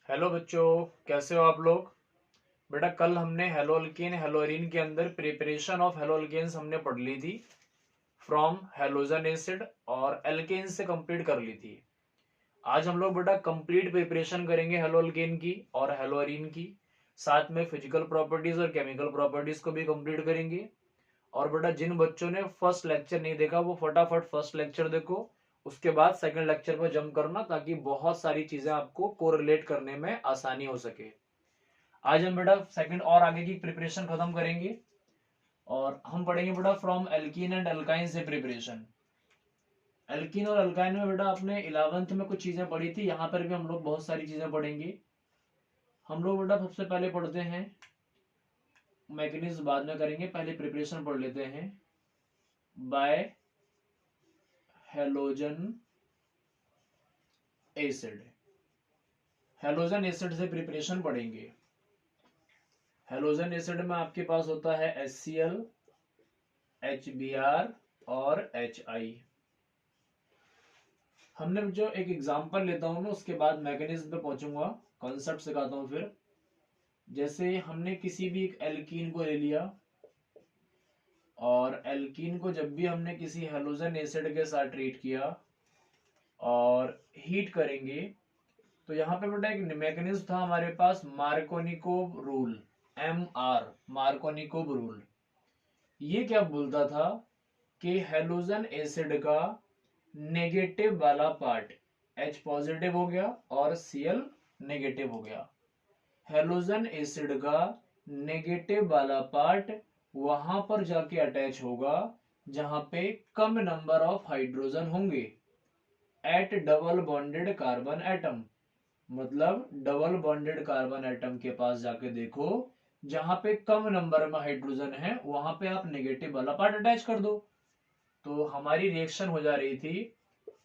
Hello बच्चों, कैसे हो आप लोग। बेटा कल हमने हेलोअल्केन हेलोअरीन के अंदर प्रिपरेशन ऑफ हेलोअल्केन्स हमने पढ़ ली थी फ्रॉम हेलोजन एसिड और एल्केन से कंप्लीट कर ली थी। आज हम लोग बेटा कंप्लीट प्रिपरेशन करेंगे हेलोअल्केन की और हेलोअरीन की, साथ में फिजिकल प्रॉपर्टीज और केमिकल प्रॉपर्टीज को भी कंप्लीट करेंगे। और बेटा जिन बच्चों ने फर्स्ट लेक्चर नहीं देखा वो फटाफट फर्स्ट लेक्चर देखो, उसके बाद सेकंड लेक्चर पर जंप करना ताकि बहुत सारी चीजें आपको कोरिलेट करने में आसानी हो सके। आज हम बेटा सेकंड और आगे की प्रिपरेशन खत्म करेंगे और हम पढ़ेंगे बेटा फ्रॉम एल्कीन एंड अल्काइन से प्रिपरेशन। एल्कीन और अल्काइन में बेटा आपने 11th में कुछ चीजें पढ़ी थी, यहाँ पर भी हम लोग बहुत सारी चीजें पढ़ेंगे। हम लोग बेटा सबसे पहले पढ़ते हैं मैकेनिज्म, बाद में करेंगे, पहले प्रिपरेशन पढ़ लेते हैं। Bye halogen acid, halogen acid से प्रिपरेशन पढ़ेंगे। हेलोजन एसिड में आपके पास होता है HCl, HBr और HI। हमने जो एक एग्जांपल लेता हूं ना, उसके बाद मैकेनिज्म पे पहुंचूंगा, कॉन्सेप्ट सिखाता हूं फिर। जैसे हमने किसी भी एक एल्कीन को ले लिया और एल्कीन को जब भी हमने किसी हेलोजन एसिड के साथ ट्रीट किया और हीट करेंगे तो यहाँ पे बेटा एक मैकेनिज्म था हमारे पास, Markovnikov rule, MR, Markovnikov rule. ये क्या बोलता था कि हेलोजन एसिड का नेगेटिव वाला पार्ट H पॉजिटिव हो गया और Cl नेगेटिव हो गया। हेलोजन एसिड का नेगेटिव वाला पार्ट वहां पर जाके अटैच होगा जहां पे कम नंबर ऑफ हाइड्रोजन होंगे at double bonded carbon atom. मतलब डबल बॉन्डेड कार्बन एटम के पास जाके देखो, जहां पे कम नंबर में हाइड्रोजन है वहां पे आप नेगेटिव वाला पार्ट अटैच कर दो। तो हमारी रिएक्शन हो जा रही थी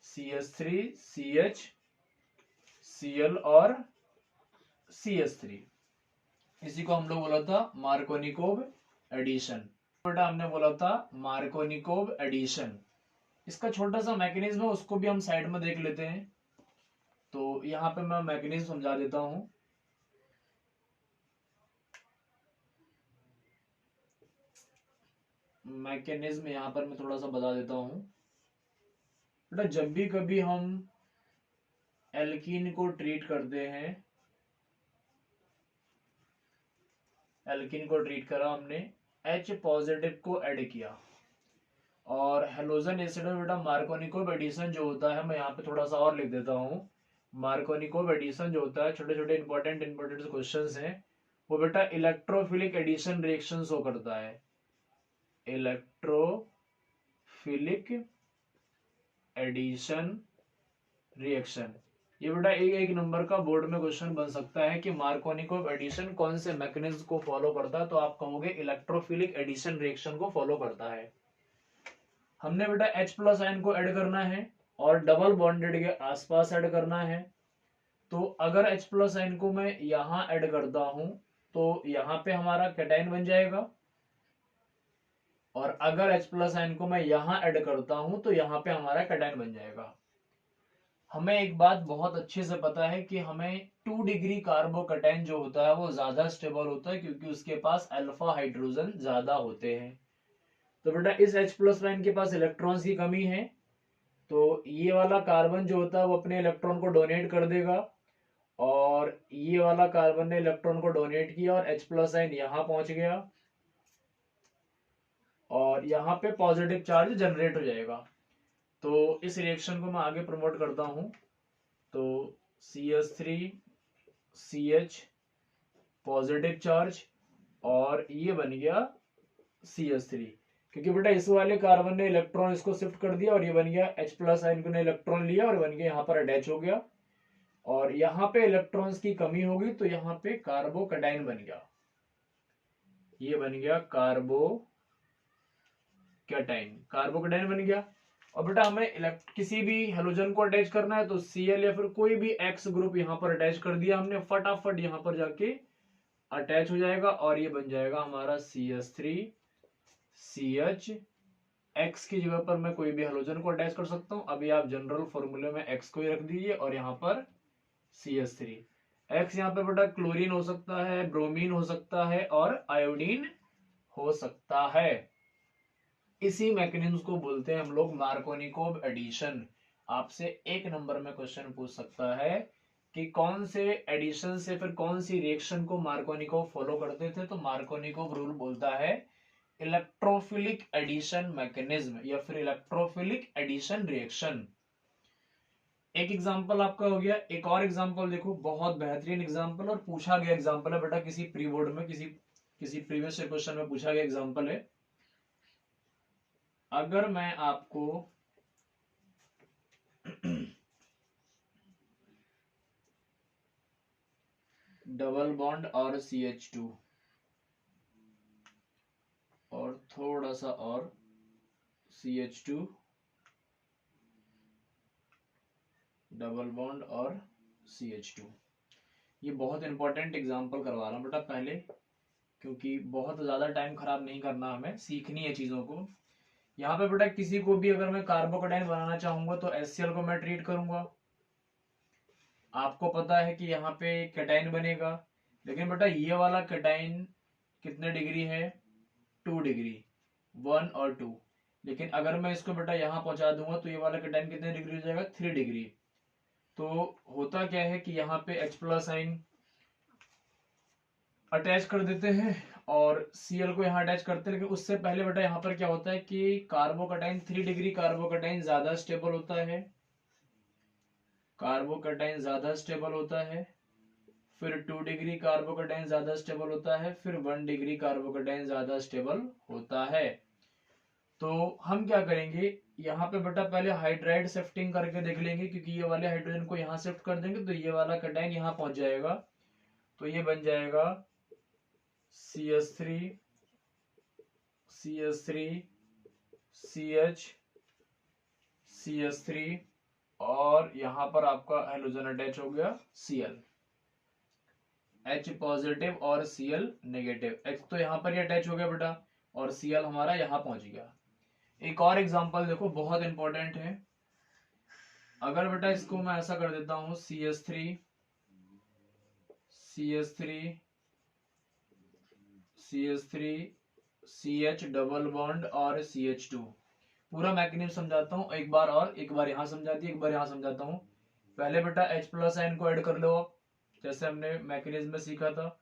CH3 CH Cl और CH3। इसी को हम लोग बोला था मार्कोनिकोव एडिशन। बेटा हमने बोला था मार्कोनिकोव एडिशन। इसका छोटा सा मैकेनिज्म है, उसको भी हम साइड में देख लेते हैं। तो यहाँ पे मैं मैकेनिज्म समझा देता हूं। मैकेनिज्म यहाँ पर मैं थोड़ा सा बता देता हूं। बेटा जब भी कभी हम एल्कीन को ट्रीट करते हैं, एल्कीन को ट्रीट करा हमने, H पॉजिटिव को ऐड किया और हेलोजन एसिड में बेटा मार्कोनिकोव एडिशन जो होता है, मैं यहाँ पे थोड़ा सा और लिख देता हूँ। मार्कोनिकोव एडिशन जो होता है, छोटे छोटे इंपॉर्टेंट क्वेश्चंस हैं, वो बेटा इलेक्ट्रोफिलिक एडिशन रिएक्शन शो करता है। इलेक्ट्रोफिलिक एडिशन रिएक्शन, ये बेटा एक एक नंबर का बोर्ड में क्वेश्चन बन सकता है कि मार्कोनिकोव एडिशन कौन से मैकेनिज्म को फॉलो करता है, तो आप कहोगे इलेक्ट्रोफिलिक एडिशन रिएक्शन को फॉलो करता है। हमने बेटा H प्लस आयन को ऐड करना है और डबल बॉन्डेड के आसपास ऐड करना है। तो अगर H प्लस आयन को मैं यहां ऐड करता हूं तो यहां पे हमारा कैटायन बन जाएगा, और अगर H प्लस आयन को मैं यहां ऐड करता हूं तो यहां पे हमारा कैटायन बन जाएगा। हमें एक बात बहुत अच्छे से पता है कि हमें 2 डिग्री कार्बोकैटायन जो होता है वो ज्यादा स्टेबल होता है, क्योंकि उसके पास अल्फा हाइड्रोजन ज्यादा होते हैं। तो बेटा इस H प्लस आयन के पास इलेक्ट्रॉन्स की कमी है, तो ये वाला कार्बन जो होता है वो अपने इलेक्ट्रॉन को डोनेट कर देगा, और ये वाला कार्बन ने इलेक्ट्रॉन को डोनेट किया और H प्लस आयन यहां पहुंच गया और यहाँ पे पॉजिटिव चार्ज जनरेट हो जाएगा। तो इस रिएक्शन को मैं आगे प्रमोट करता हूं। तो CH3 CH पॉजिटिव चार्ज और ये बन गया CH3, क्योंकि बेटा इस वाले कार्बन ने इलेक्ट्रॉन इसको शिफ्ट कर दिया और ये बन गया H प्लस आयन को ने इलेक्ट्रॉन लिया और बन गया यहाँ पर अटैच हो गया, और यहाँ पे इलेक्ट्रॉन्स की कमी होगी तो यहाँ पे कार्बोकैटायन बन गया, ये बन गया कार्बोकैटायन बन गया। और बेटा हमें किसी भी हेलोजन को अटैच करना है तो Cl या फिर कोई भी X ग्रुप यहाँ पर अटैच कर दिया हमने, फटाफट यहाँ पर जाके अटैच हो जाएगा और ये बन जाएगा हमारा CH3 CH। X की जगह पर मैं कोई भी हेलोजन को अटैच कर सकता हूँ, अभी आप जनरल फॉर्मूले में X को ही रख दीजिए और यहाँ पर CH3। एक्स यहाँ पे बेटा क्लोरीन हो सकता है, ब्रोमीन हो सकता है और आयोडीन हो सकता है। इसी मैकेनिज्म को बोलते हैं हम लोग मार्कोनिकोव एडिशन। आपसे 1 नंबर में क्वेश्चन पूछ सकता है कि कौन से एडिशन से फिर कौन सी रिएक्शन को मार्कोनिकोव फॉलो करते थे, तो मार्कोनिकोव रूल बोलता है इलेक्ट्रोफिलिक एडिशन मैकेनिज्म या फिर इलेक्ट्रोफिलिक एडिशन रिएक्शन। एक एग्जांपल आपका हो गया, एक और एग्जांपल देखो, बहुत बेहतरीन एग्जांपल और पूछा गया एग्जांपल है बेटा, किसी प्री बोर्ड में किसी प्रीवियस क्वेश्चन में पूछा गया एग्जांपल है। अगर मैं आपको डबल बॉन्ड और CH2 और थोड़ा सा और CH2 डबल बॉन्ड और CH2, ये बहुत इंपॉर्टेंट एग्जांपल करवा रहा हूं बेटा पहले, क्योंकि बहुत ज्यादा टाइम खराब नहीं करना, हमें सीखनी है चीजों को। यहाँ पे बेटा किसी को भी अगर मैं कार्बोकेटाइन बनाना चाहूंगा तो HCl को मैं ट्रीट करूंगा। आपको पता है कि यहाँ पे कैटाइन बनेगा, लेकिन बेटा ये वाला कैटाइन कितने डिग्री है, 2 डिग्री, 1 और 2। लेकिन अगर मैं इसको बेटा यहाँ पहुंचा दूंगा तो ये वाला कैटाइन कितने डिग्री हो जाएगा, 3 डिग्री। तो होता क्या है कि यहाँ पे H+ आइन अटैच कर देते हैं और Cl को यहाँ अटैच करते हैं, लेकिन उससे पहले बेटा यहाँ पर क्या होता है कि कार्बोकेटाइन 3 डिग्री कार्बोकेटाइन ज्यादा स्टेबल होता है, कार्बोकेटाइन ज्यादा स्टेबल होता है, फिर 2 डिग्री कार्बोकेटाइन ज्यादा स्टेबल होता है, फिर 1 डिग्री कार्बोकेटाइन ज्यादा स्टेबल होता है। तो हम क्या करेंगे, यहाँ पे बेटा पहले हाइड्राइड शिफ्टिंग करके देख लेंगे, क्योंकि ये वाले हाइड्रोजन को यहाँ शिफ्ट कर देंगे तो ये वाला कैटाइन यहाँ पहुंच जाएगा, तो ये बन जाएगा CH3 CH3 CH CH3 और यहाँ पर आपका हाइड्रोजन अटैच हो गया Cl, H पॉजिटिव और Cl नेगेटिव। H तो यहाँ पर ही अटैच हो गया बेटा और Cl हमारा यहाँ पहुंच गया। एक और एग्जांपल देखो, बहुत इंपॉर्टेंट है। अगर बेटा इसको मैं ऐसा कर देता हूं CH3 CH3 CH3 CH double bond और CH2, पूरा मैकेनिज्म समझाता हूं एक बार, और एक बार यहां समझा दिया, एक बार यहां समझाता हूं। पहले बेटा H+ आयन को ऐड कर लो, जैसे हमने मैकेनिज्म में सीखा था।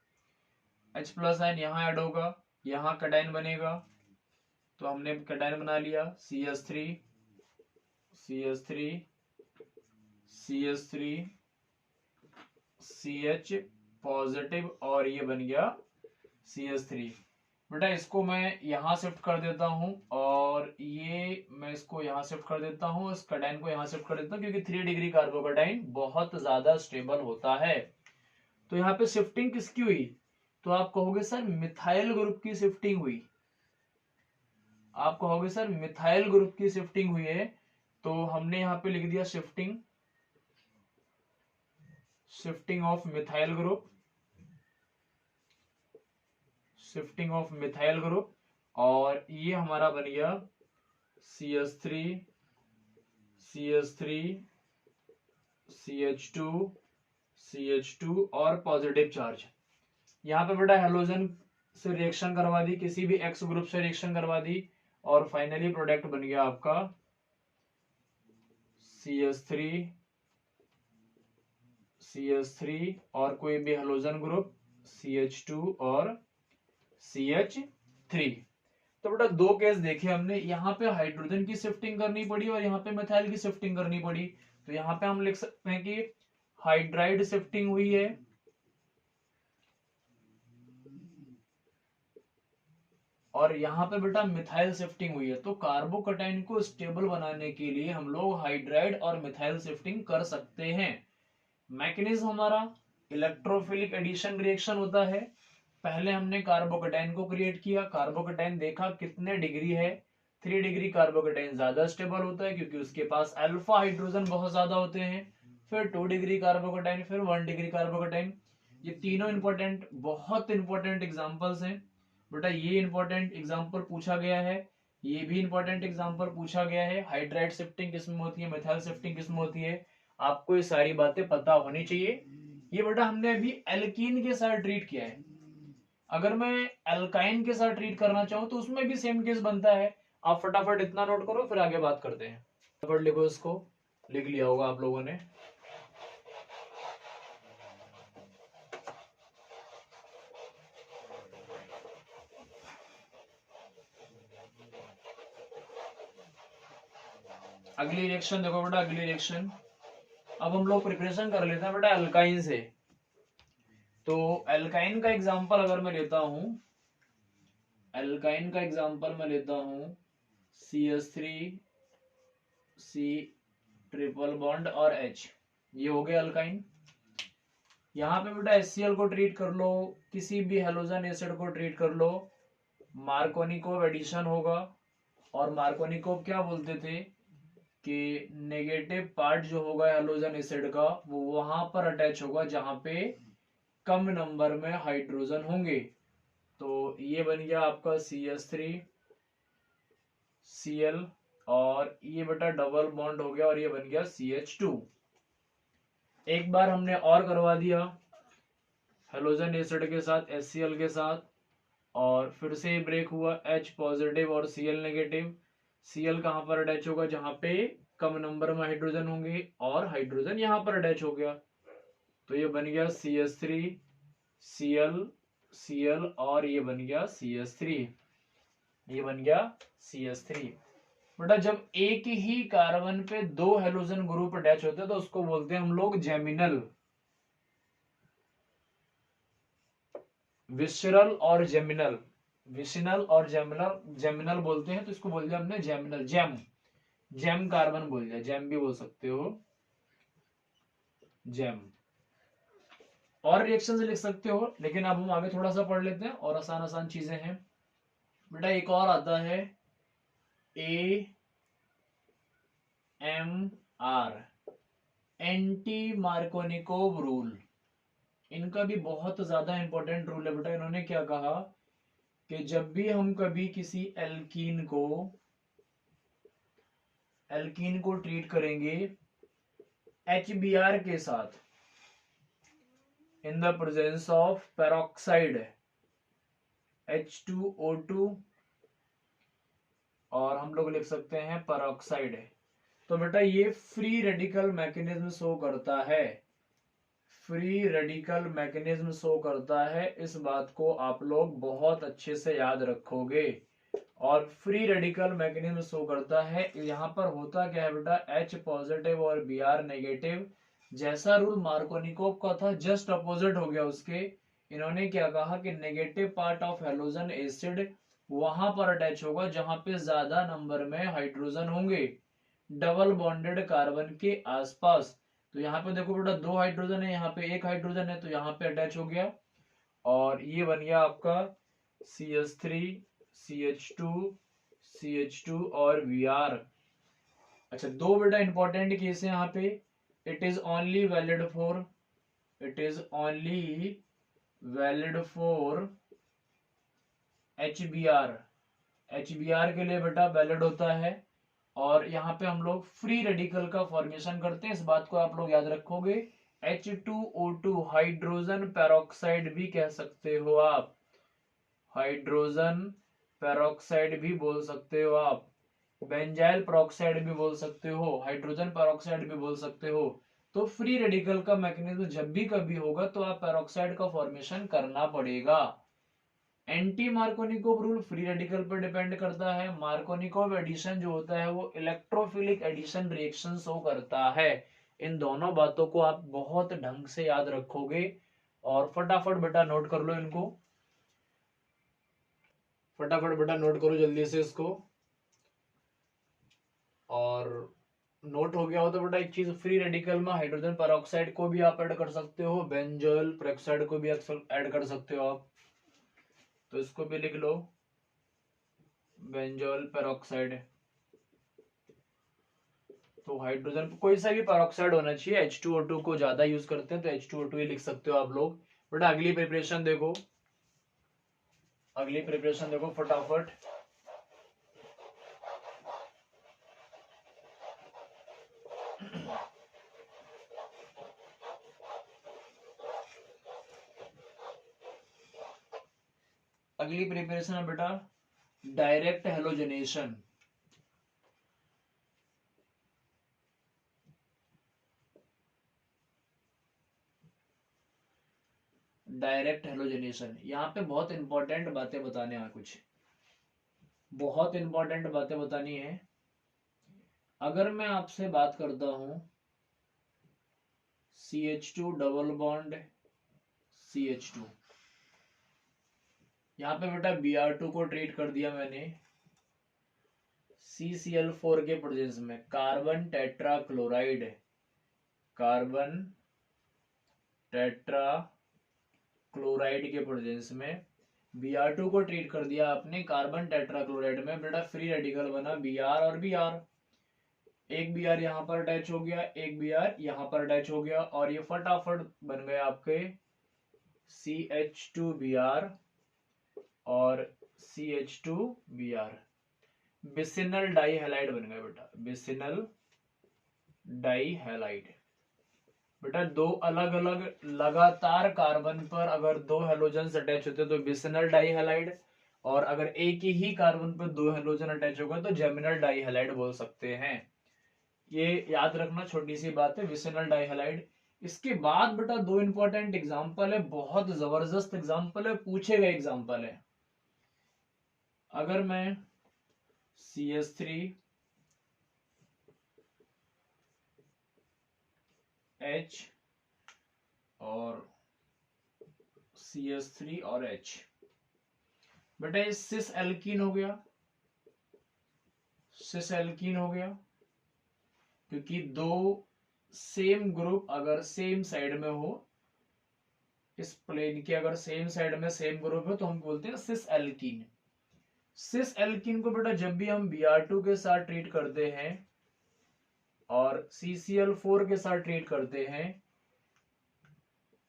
H+ आयन यहाँ ऐड होगा, यहाँ कैटाइन बनेगा, तो हमने कैटाइन बना लिया CH3 CH3 CH3 CH positive और ये बन गया CH3। बेटा इसको मैं यहाँ शिफ्ट कर देता हूं और ये मैं इसको यहाँ शिफ्ट कर देता हूं, इस कैटाइन को यहाँ शिफ्ट कर देता हूं, क्योंकि 3 डिग्री कार्बोकैटाइन बहुत ज्यादा स्टेबल होता है। तो यहाँ पे शिफ्टिंग किसकी हुई, तो आप कहोगे सर मिथाइल ग्रुप की शिफ्टिंग हुई, आप कहोगे सर मिथाइल ग्रुप की शिफ्टिंग हुई है। तो हमने यहाँ पे लिख दिया shifting of methyl group, shifting of methyl group, और ये हमारा बन गया CH3 CH3 CH2 CH2 और पॉजिटिव चार्ज। यहाँ पे बेटा हेलोजन से रिएक्शन करवा दी, किसी भी एक्स ग्रुप से रिएक्शन करवा दी, और फाइनली प्रोडक्ट बन गया आपका CH3 और कोई भी हेलोजन ग्रुप CH2 और CH3। तो बेटा 2 केस देखे हमने, यहाँ पे हाइड्रोजन की शिफ्टिंग करनी पड़ी और यहाँ पे मिथाइल की शिफ्टिंग करनी पड़ी। तो यहाँ पे हम लिख सकते हैं कि हाइड्राइड शिफ्टिंग हुई है और यहाँ पे बेटा मिथाइल शिफ्टिंग हुई है। तो कार्बोकैटाइन को स्टेबल बनाने के लिए हम लोग हाइड्राइड और मिथाइल शिफ्टिंग कर सकते हैं। मैकेनिज्म हमारा इलेक्ट्रोफिलिक एडिशन रिएक्शन होता है। पहले हमने कार्बोकैटाइन को क्रिएट किया, कार्बोकैटाइन देखा कितने डिग्री है, 3 डिग्री कार्बोकैटाइन ज्यादा स्टेबल होता है क्योंकि उसके पास अल्फा हाइड्रोजन बहुत ज्यादा होते हैं। फिर 2 डिग्री कार्बोकैटाइन, फिर 1 डिग्री कार्बोकैटाइन। ये तीनों इंपॉर्टेंट, बहुत इंपॉर्टेंट एग्जांपल्स हैं बेटा। ये इंपॉर्टेंट एग्जांपल पूछा गया है, ये भी इंपॉर्टेंट एग्जांपल पूछा गया है। हाइड्राइड शिफ्टिंग किसमें होती है, मिथाइल शिफ्टिंग किसमें होती है, आपको ये सारी बातें पता होनी चाहिए। ये बेटा हमने अभी एल्कीन के साथ ट्रीट किया है। अगर मैं एल्काइन के साथ ट्रीट करना चाहूं तो उसमें भी सेम केस बनता है। आप फटाफट इतना नोट करो, फिर आगे बात करते हैं। फटाफट लिखो इसको, लिख लिया होगा आप लोगों ने। अगली रिएक्शन देखो बेटा, अगली रिएक्शन। अब हम लोग प्रिपरेशन कर लेते हैं बेटा एल्काइन से। तो एल्काइन का एग्जांपल अगर मैं लेता हूं, एल्काइन का एग्जांपल मैं लेता हूं CH3 C ट्रिपल बॉन्ड और H, ये हो गया अल्काइन। यहाँ पे बेटा HCl को ट्रीट कर लो, किसी भी हेलोजन एसिड को ट्रीट कर लो, मार्कोनिकोव एडिशन होगा। और मार्कोनिकोव क्या बोलते थे कि नेगेटिव पार्ट जो होगा हेलोजन एसिड का वो वहां पर अटैच होगा जहां पे कम नंबर में हाइड्रोजन होंगे। तो ये बन गया आपका CH3 Cl, और ये बेटा डबल बॉन्ड हो गया और ये बन गया CH2। एक बार हमने और करवा दिया हेलोजन एसिड के साथ HCl के साथ, और फिर से ब्रेक हुआ, H पॉजिटिव और Cl नेगेटिव। Cl कहां पर अटैच होगा, जहां पे कम नंबर में हाइड्रोजन होंगे, और हाइड्रोजन यहां पर अटैच हो गया। तो ये बन गया CH3 Cl Cl, और ये बन गया CH3, ये बन गया CH3। बेटा जब एक ही कार्बन पे दो हेलोजन ग्रुप अटैच होते हैं तो उसको बोलते हैं हम लोग जेमिनल। विसरल और जेमिनल, विसिनल और जेमिनल, जेमिनल बोलते हैं, तो इसको बोल दिया हमने जेमिनल। जेम, जेम कार्बन बोल दिया, जेम भी बोल सकते हो, जेम। और रिएक्शन से लिख सकते हो, लेकिन अब हम आगे थोड़ा सा पढ़ लेते हैं और आसान आसान चीजें हैं। बेटा एक और आता है AMR, एंटी मार्कोनिकोव रूल। इनका भी बहुत ज्यादा इंपॉर्टेंट रूल है बेटा। इन्होंने क्या कहा कि जब भी हम कभी किसी एल्कीन को ट्रीट करेंगे HBr के साथ इन the presence of peroxide H2O2, और हम लोग लिख सकते हैं पेरोक्साइड, तो बेटा ये फ्री रेडिकल मैकेनिज्म शो करता है, फ्री रेडिकल मैकेनिज्म शो करता है। इस बात को आप लोग बहुत अच्छे से याद रखोगे। और फ्री रेडिकल मैकेनिज्म शो करता है, यहाँ पर होता क्या है बेटा, H पॉजिटिव और Br नेगेटिव, जैसा रूल मार्कोनिकोव का था जस्ट अपोजिट हो गया उसके। इन्होंने क्या कहा कि negative part of halogen acid वहां पर अटैच होगा जहां पे ज्यादा नंबर में हाइड्रोजन होंगे डबल बॉन्डेड कार्बन के आसपास। तो यहाँ पे देखो बेटा दो हाइड्रोजन है, यहाँ पे एक हाइड्रोजन है, तो यहाँ पे अटैच हो गया, और ये बन गया आपका CH3 CH2 CH2 और Br। अच्छा दो बेटा इंपॉर्टेंट केस है यहाँ पे। It is only valid for, it is only valid for HBr, HBr के लिए बेटा वैलिड होता है। और यहाँ पे हम लोग फ्री रेडिकल का फॉर्मेशन करते हैं, इस बात को आप लोग याद रखोगे। H2O2 हाइड्रोजन पेरोक्साइड भी कह सकते हो आप, हाइड्रोजन पेरोक्साइड भी बोल सकते हो आप, बेंजाइल पेरोक्साइड भी बोल सकते हो, हाइड्रोजन पेरोक्साइड भी बोल सकते हो। तो फ्री रेडिकल का मैकेनिज्म जब भी कभी होगा तो आप पेरोक्साइड का फॉर्मेशन करना पड़ेगा। Anti Markovnikov rule free radical पर डिपेंड करता है। मार्कोनिकोव एडिशन जो होता है वो इलेक्ट्रोफिलिक एडिशन रिएक्शन शो करता है। इन दोनों बातों को आप बहुत ढंग से याद रखोगे, और फटाफट बेटा नोट कर लो इनको, फटाफट बेटा नोट करो जल्दी से इसको। और नोट हो गया हो तो बेटा एक चीज, फ्री रेडिकल में हाइड्रोजन पेरोक्साइड को भी आप ऐड कर सकते हो, बेंजोइल पेरोक्साइड को भी ऐड कर सकते हो आप, तो इसको भी लिख लो, बेंजोइल पेरोक्साइड। तो हाइड्रोजन कोई सा भी पेरोक्साइड होना चाहिए, H2O2 को ज्यादा यूज करते हैं तो H2O2 ही लिख सकते हो आप लोग। बेटा अगली प्रिपरेशन देखो, अगली प्रिपरेशन देखो फटाफट। अगली प्रिपरेशन है बेटा डायरेक्ट हेलोजनेशन। डायरेक्ट हेलोजनेशन, यहाँ पे बहुत इंपॉर्टेंट बातें बताने हैं, कुछ बहुत इंपॉर्टेंट बातें बतानी है। अगर मैं आपसे बात करता हूं CH2 डबल बॉन्ड CH2, यहाँ पे बेटा Br2 को ट्रीट कर दिया मैंने CCl4 के प्रेजेंस में, carbon tetra chloride, carbon tetra chloride के प्रेजेंस में Br2 को ट्रीट कर दिया आपने कार्बन टेट्रा क्लोराइड में, बेटा फ्री रेडिकल बना Br और Br, एक Br यहां पर अटैच हो गया, एक Br यहां पर अटैच हो गया, और ये फटाफट बन गए आपके CH2Br और CH2Br, बिसिनल डाइहैलाइड बन गया बेटा, बिसिनल डाइहैलाइड। बेटा दो अलग अलग लगातार कार्बन पर अगर दो हेलोजन अटैच होते हैं तो बिसिनल डाइहैलाइड, और अगर एक ही कार्बन पर दो हेलोजन अटैच होगा तो जेमिनल डाइहैलाइड बोल सकते हैं। ये याद रखना, छोटी सी बात है, विसिनल डाइहैलाइड। इसके बाद बेटा दो इंपॉर्टेंट एग्जांपल है, बहुत जबरदस्त एग्जांपल है, पूछे गए एग्जांपल है। अगर मैं CH3 H और CH3 और H, बेटा ये सिस एल्कीन हो गया, सिस एल्कीन हो गया, क्योंकि दो सेम ग्रुप अगर सेम साइड में हो, इस प्लेन के अगर सेम साइड में सेम ग्रुप है तो हम बोलते हैं सिस एल्कीन। सिस एल्कीन को बेटा जब भी हम Br2 के साथ ट्रीट करते हैं और CCl4 के साथ ट्रीट करते हैं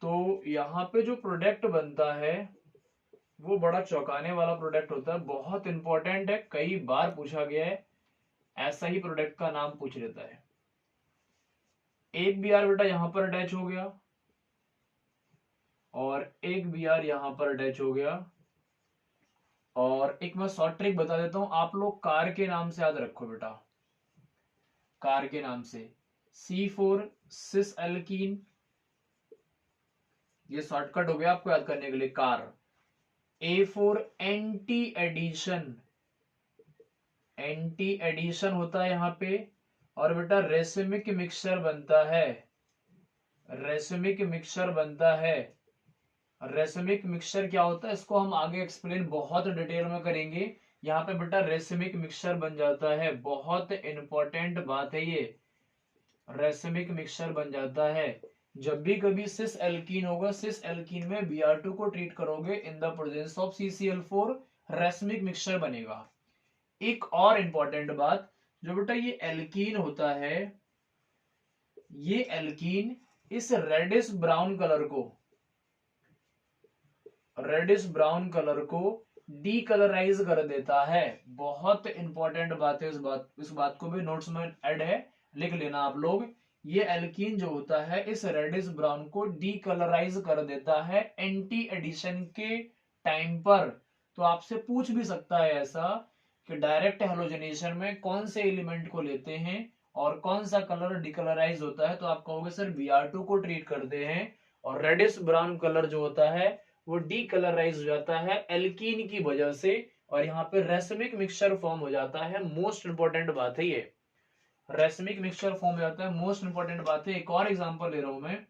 तो यहाँ पे जो प्रोडक्ट बनता है वो बड़ा चौंकाने वाला प्रोडक्ट होता है, बहुत इंपॉर्टेंट है, कई बार पूछा गया है, ऐसा ही प्रोडक्ट का नाम पूछ लेता है। एक Br बेटा यहां पर अटैच हो गया और एक Br यहां पर अटैच हो गया, और एक मैं शॉर्ट ट्रिक बता देता हूं, आप लोग कार के नाम से याद रखो बेटा, कार के नाम से C4 सिस एल्कीन, ये शॉर्टकट हो गया आपको याद करने के लिए, कार। A4 anti addition, anti addition होता है यहां पे, और बेटा रेसिमिक मिक्सचर बनता है, रेसिमिक मिक्सचर बनता है। रेसिमिक मिक्सचर क्या होता है इसको हम आगे एक्सप्लेन बहुत डिटेल में करेंगे। यहाँ पे बेटा रेसिमिक मिक्सचर बन जाता है, बहुत इंपॉर्टेंट बात है ये, रेसिमिक मिक्सचर बन जाता है। जब भी कभी सिस एल्कीन होगा, सिस एल्कीन में Br2 को ट्रीट करोगे इन the presence of CCl4, racemic mixture बनेगा। एक और इंपॉर्टेंट बात, जो बेटा ये एल्कीन होता है, ये एल्कीन इस रेडिश ब्राउन कलर को, रेडिश ब्राउन कलर को डीकलराइज कर देता है। बहुत इंपॉर्टेंट बात है, इस बात को भी नोट्स में ऐड है, लिख लेना आप लोग। ये एल्कीन जो होता है इस रेडिश ब्राउन को डीकलराइज कर देता है एंटी एडिशन के टाइम पर। तो आपसे पूछ भी सकता है ऐसा कि डायरेक्ट हेलोजनेशन में कौन से एलिमेंट को लेते हैं और कौन सा कलर डिकलराइज होता है, तो आप कहोगे सर Br2 को ट्रीट करते हैं और रेडिश ब्राउन कलर जो होता है वो डीकलराइज हो जाता है एल्कीन की वजह से, और यहाँ पे रेसिमिक मिक्सचर फॉर्म हो जाता है। मोस्ट इंपॉर्टेंट बात है ये, रेसिमिक मिक्सचर फॉर्म हो जाता है, मोस्ट इंपॉर्टेंट बात है। एक और एग्जांपल ले रहा हूं मैं,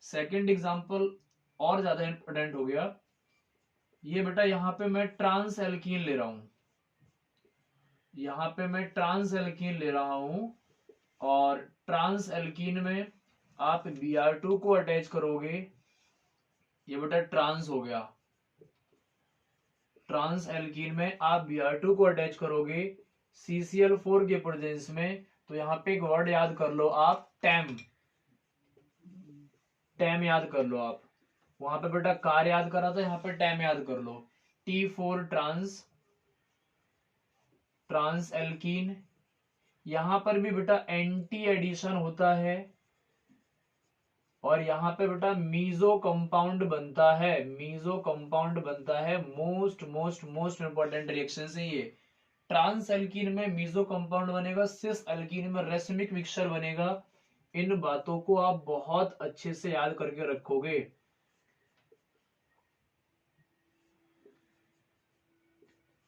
सेकंड एग्जांपल और ज्यादा इंपॉर्टेंट हो गया। ये बेटा यहाँ पे मैं ट्रांस एल्कीन ले रहा हूं, यहाँ पे मैं ट्रांस एल्कीन ले रहा हूं, और ट्रांस एल्कीन में आप Br2 को अटैच करोगे, ये बेटा ट्रांस हो गया। ट्रांस एल्कीन में आप Br2 को अटैच करोगे CCl4 के प्रेजेंस में, तो यहाँ पे एक वर्ड याद कर लो आप, टैम, टैम याद कर लो आप। वहां पे बेटा कार याद करा था, यहाँ पे टैम याद कर लो। T4 ट्रांस, ट्रांस एल्कीन, यहां पर भी बेटा एंटी एडिशन होता है, और यहाँ पे बेटा मीजो कंपाउंड बनता है, मीजो कंपाउंड बनता है। Most most most important reaction है ये। ट्रांस एल्कीन में मीजो कंपाउंड बनेगा, सिस एल्कीन में रेसिमिक मिक्सचर बनेगा। इन बातों को आप बहुत अच्छे से याद करके रखोगे।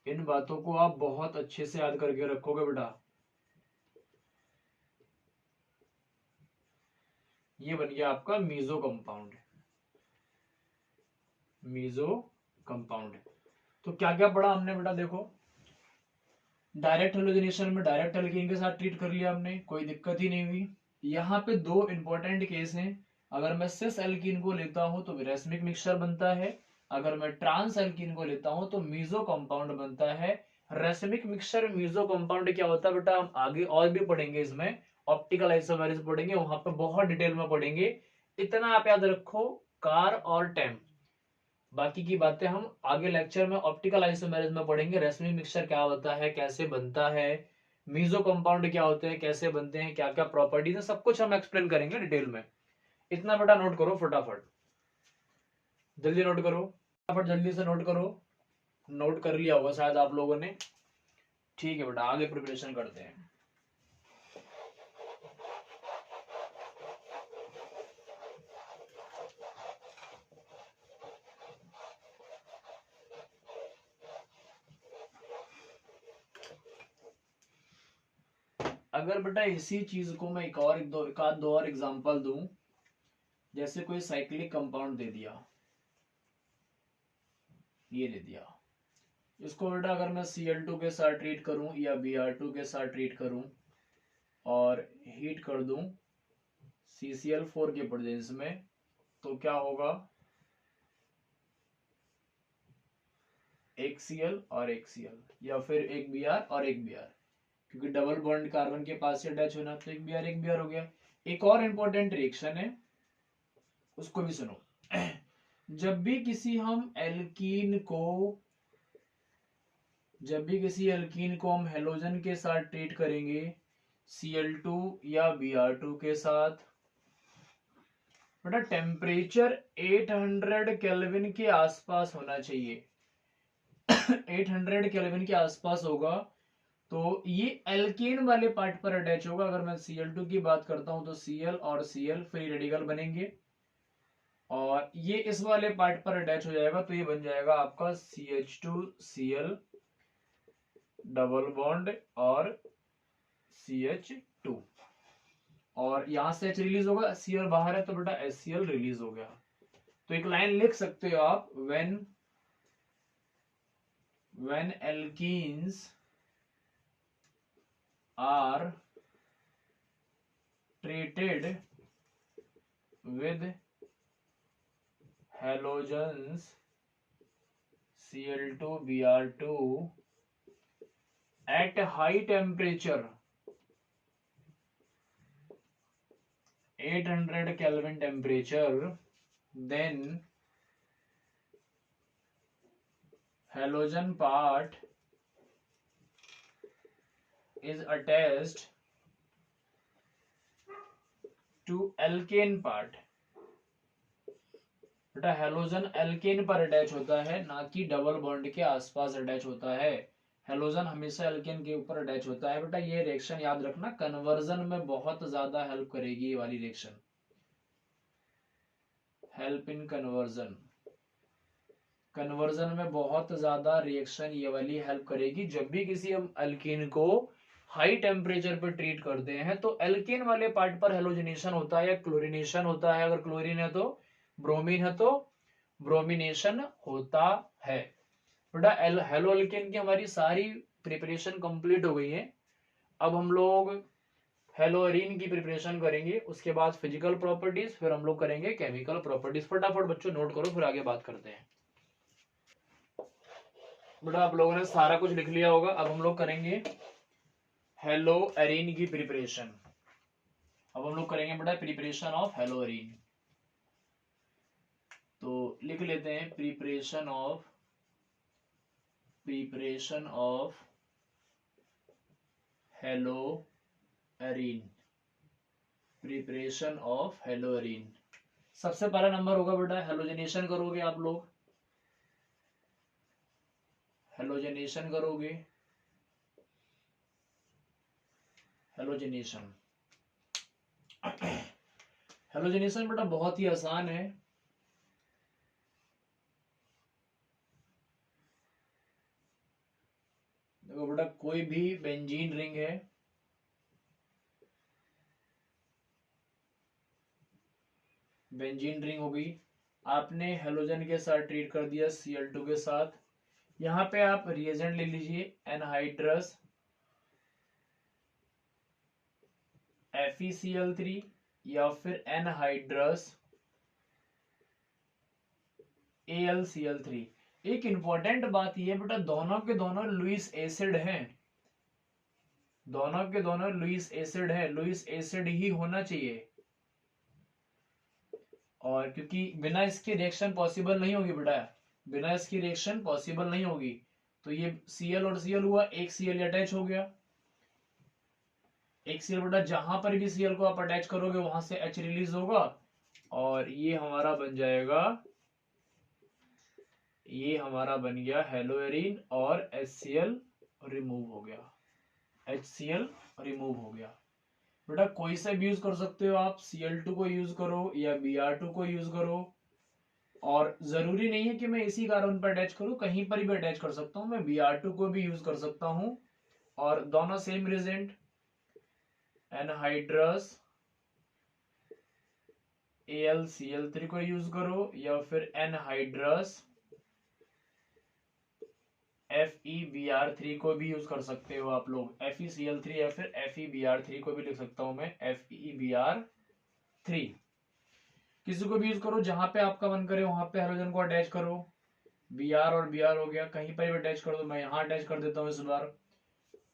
इन बातों को आप बहुत अच्छे से याद करके रखोगे बेटा। ये बन गया आपका मीजो कंपाउंड, मीजो कंपाउंड। तो क्या क्या पढ़ा हमने बेटा? देखो, डायरेक्ट हेलोजनेशन में डायरेक्ट एल्कीन के साथ ट्रीट कर लिया हमने, कोई दिक्कत ही नहीं हुई। यहाँ पे दो इंपॉर्टेंट केस हैं। अगर मैं सिस एल्कीन को लेता हूं तो रेसमिक मिक्सचर बनता है, अगर मैं ट्रांस एल्कीन को लेता हूं तो मीजो कंपाउंड बनता है। रेसमिक मिक्सचर मीजो कंपाउंड क्या होता है बेटा, हम आगे और भी पढ़ेंगे, इसमें ऑप्टिकल आइसोमेरिज पढ़ेंगे, वहां पे बहुत डिटेल में पढ़ेंगे। इतना आप याद रखो, कार और टेम, बाकी की बातें हम आगे लेक्चर में ऑप्टिकल आइसोमेरिज में पढ़ेंगे। रेसमिक मिक्सचर क्या होता है, कैसे बनता है, मीजो कंपाउंड क्या होते हैं, कैसे बनते हैं, क्या क्या प्रॉपर्टीज है, सब कुछ हम एक्सप्लेन करेंगे डिटेल में। इतना बेटा नोट करो फटाफट, जल्दी नोट करो, फटाफट जल्दी से नोट करो। नोट कर लिया होगा शायद आप लोगों ने। ठीक है बेटा, आगे प्रिपरेशन करते हैं। अगर बेटा इसी चीज को मैं एक आध दो और एग्जांपल दूं, जैसे कोई साइक्लिक कंपाउंड दे दिया, ये दे दिया, इसको बेटा अगर मैं Cl2 के साथ ट्रीट करूं या Br2 के साथ ट्रीट करूं और हीट कर दूं CCl4 के प्रेजेंस में, तो क्या होगा, एक Cl और एक Cl, या फिर एक Br और एक Br, क्योंकि डबल बॉन्ड कार्बन के पास से अटैच होना, तो एक Br हो गया। एक और इंपॉर्टेंट रिएक्शन है, उसको भी सुनो। जब भी किसी एल्कीन को हम हेलोजन के साथ ट्रीट करेंगे, Cl2 या Br2 के साथ, बेटा टेम्परेचर 800 केल्विन के आसपास होना चाहिए। 800 केल्विन के आसपास होगा तो ये एल्केन वाले पार्ट पर अटैच होगा। अगर मैं Cl2 की बात करता हूं तो Cl और Cl फ्री रेडिकल बनेंगे, और ये इस वाले पार्ट पर अटैच हो जाएगा, तो ये बन जाएगा आपका CH2Cl डबल बॉन्ड और CH2, और यहां से H रिलीज होगा, Cl बाहर है तो बेटा HCl रिलीज हो गया। तो एक लाइन लिख सकते हो आप, when alkenes are treated with halogens Cl2 Br2 at high temperature 800 Kelvin temperature, then halogen part is attached to alkane part। बेटा हेलोजन एल्केन पर अटैच होता है, ना कि डबल बॉन्ड के आसपास अटैच होता है। हेलोजन हमेशा एल्केन के ऊपर अटैच होता है। बेटा ये रिएक्शन याद रखना, कन्वर्जन में बहुत ज्यादा हेल्प करेगी ये वाली reaction, help in conversion. Conversion में बहुत ज्यादा रिएक्शन ये वाली हेल्प करेगी। जब भी किसी हम एल्केन को हाई टेम्परेचर पर ट्रीट करते हैं तो एल्केन वाले पार्ट पर हेलोजिनेशन होता है या क्लोरिनेशन होता है। अगर क्लोरीन है तो ब्रोमीन है तो ब्रोमिनेशन होता है। बेटा हेलो एल्केन की हमारी सारी प्रिपरेशन कंप्लीट हो गई है। अब हम लोग हेलोरीन की प्रिपरेशन करेंगे, उसके बाद फिजिकल प्रॉपर्टीज, फिर हम लोग करेंगे केमिकल प्रॉपर्टीज। फटाफट बच्चों नोट करो, फिर आगे बात करते हैं। बेटा आप लोगों ने सारा कुछ लिख लिया होगा। अब हम लोग करेंगे हेलो एरीन की प्रिपरेशन। अब हम लोग करेंगे बेटा प्रिपरेशन ऑफ हेलो एरीन। तो लिख लेते हैं preparation of hello arene, preparation of hello arene. सबसे पहला नंबर होगा बेटा, हेलोजनेशन करोगे आप लोग, हेलोजनेशन करोगे, हेलोजनेशन। हेलोजनेशन बेटा बहुत ही आसान है। देखो बेटा, कोई भी बेंजीन रिंग है, बेंजीन रिंग हो गई, आपने हेलोजन के साथ ट्रीट कर दिया Cl2 के साथ। यहां पे आप रिएजेंट ले लीजिए, एनहाइड्रस FeCl3 या फिर एनहाइड्रस AlCl3। एक इंपॉर्टेंट बात यह बेटा, दोनों के दोनों लुईस एसिड हैं, दोनों के दोनों लुईस एसिड है, लुईस एसिड ही होना चाहिए। और क्योंकि बिना इसके रिएक्शन पॉसिबल नहीं होगी बेटा, बिना इसकी रिएक्शन पॉसिबल नहीं होगी। तो ये Cl और Cl हुआ, एक Cl अटैच हो गया, एक Cl बेटा जहां पर भी Cl को आप अटैच करोगे वहां से H रिलीज होगा, और ये हमारा बन जाएगा, ये हमारा बन गया हेलोएरिन, और HCl रिमूव हो गया, HCl रिमूव हो गया। बेटा कोई सा भी यूज कर सकते हो आप, Cl2 को यूज करो या Br2 को यूज करो, और जरूरी नहीं है कि मैं इसी कार्बन पर अटैच करूं, कहीं पर भी अटैच कर सकता हूं, मैं Br2 को भी यूज कर सकता हूं, और दोनों सेम रिजेंट, एनहाइड्रस AlCl3 को यूज करो या फिर एनहाइड्रस FeBr3 को भी यूज कर सकते हो आप लोग, FeCl3 या फिर FeBr3 को भी लिख सकता हूं मैं, FeBr3 किसी को भी यूज करो, जहां पे आपका मन करे वहां पे हेलोजन को अटैच करो। Br और Br हो गया, कहीं पर भी अटैच कर दो, मैं यहां अटैच कर देता हूं इस बार,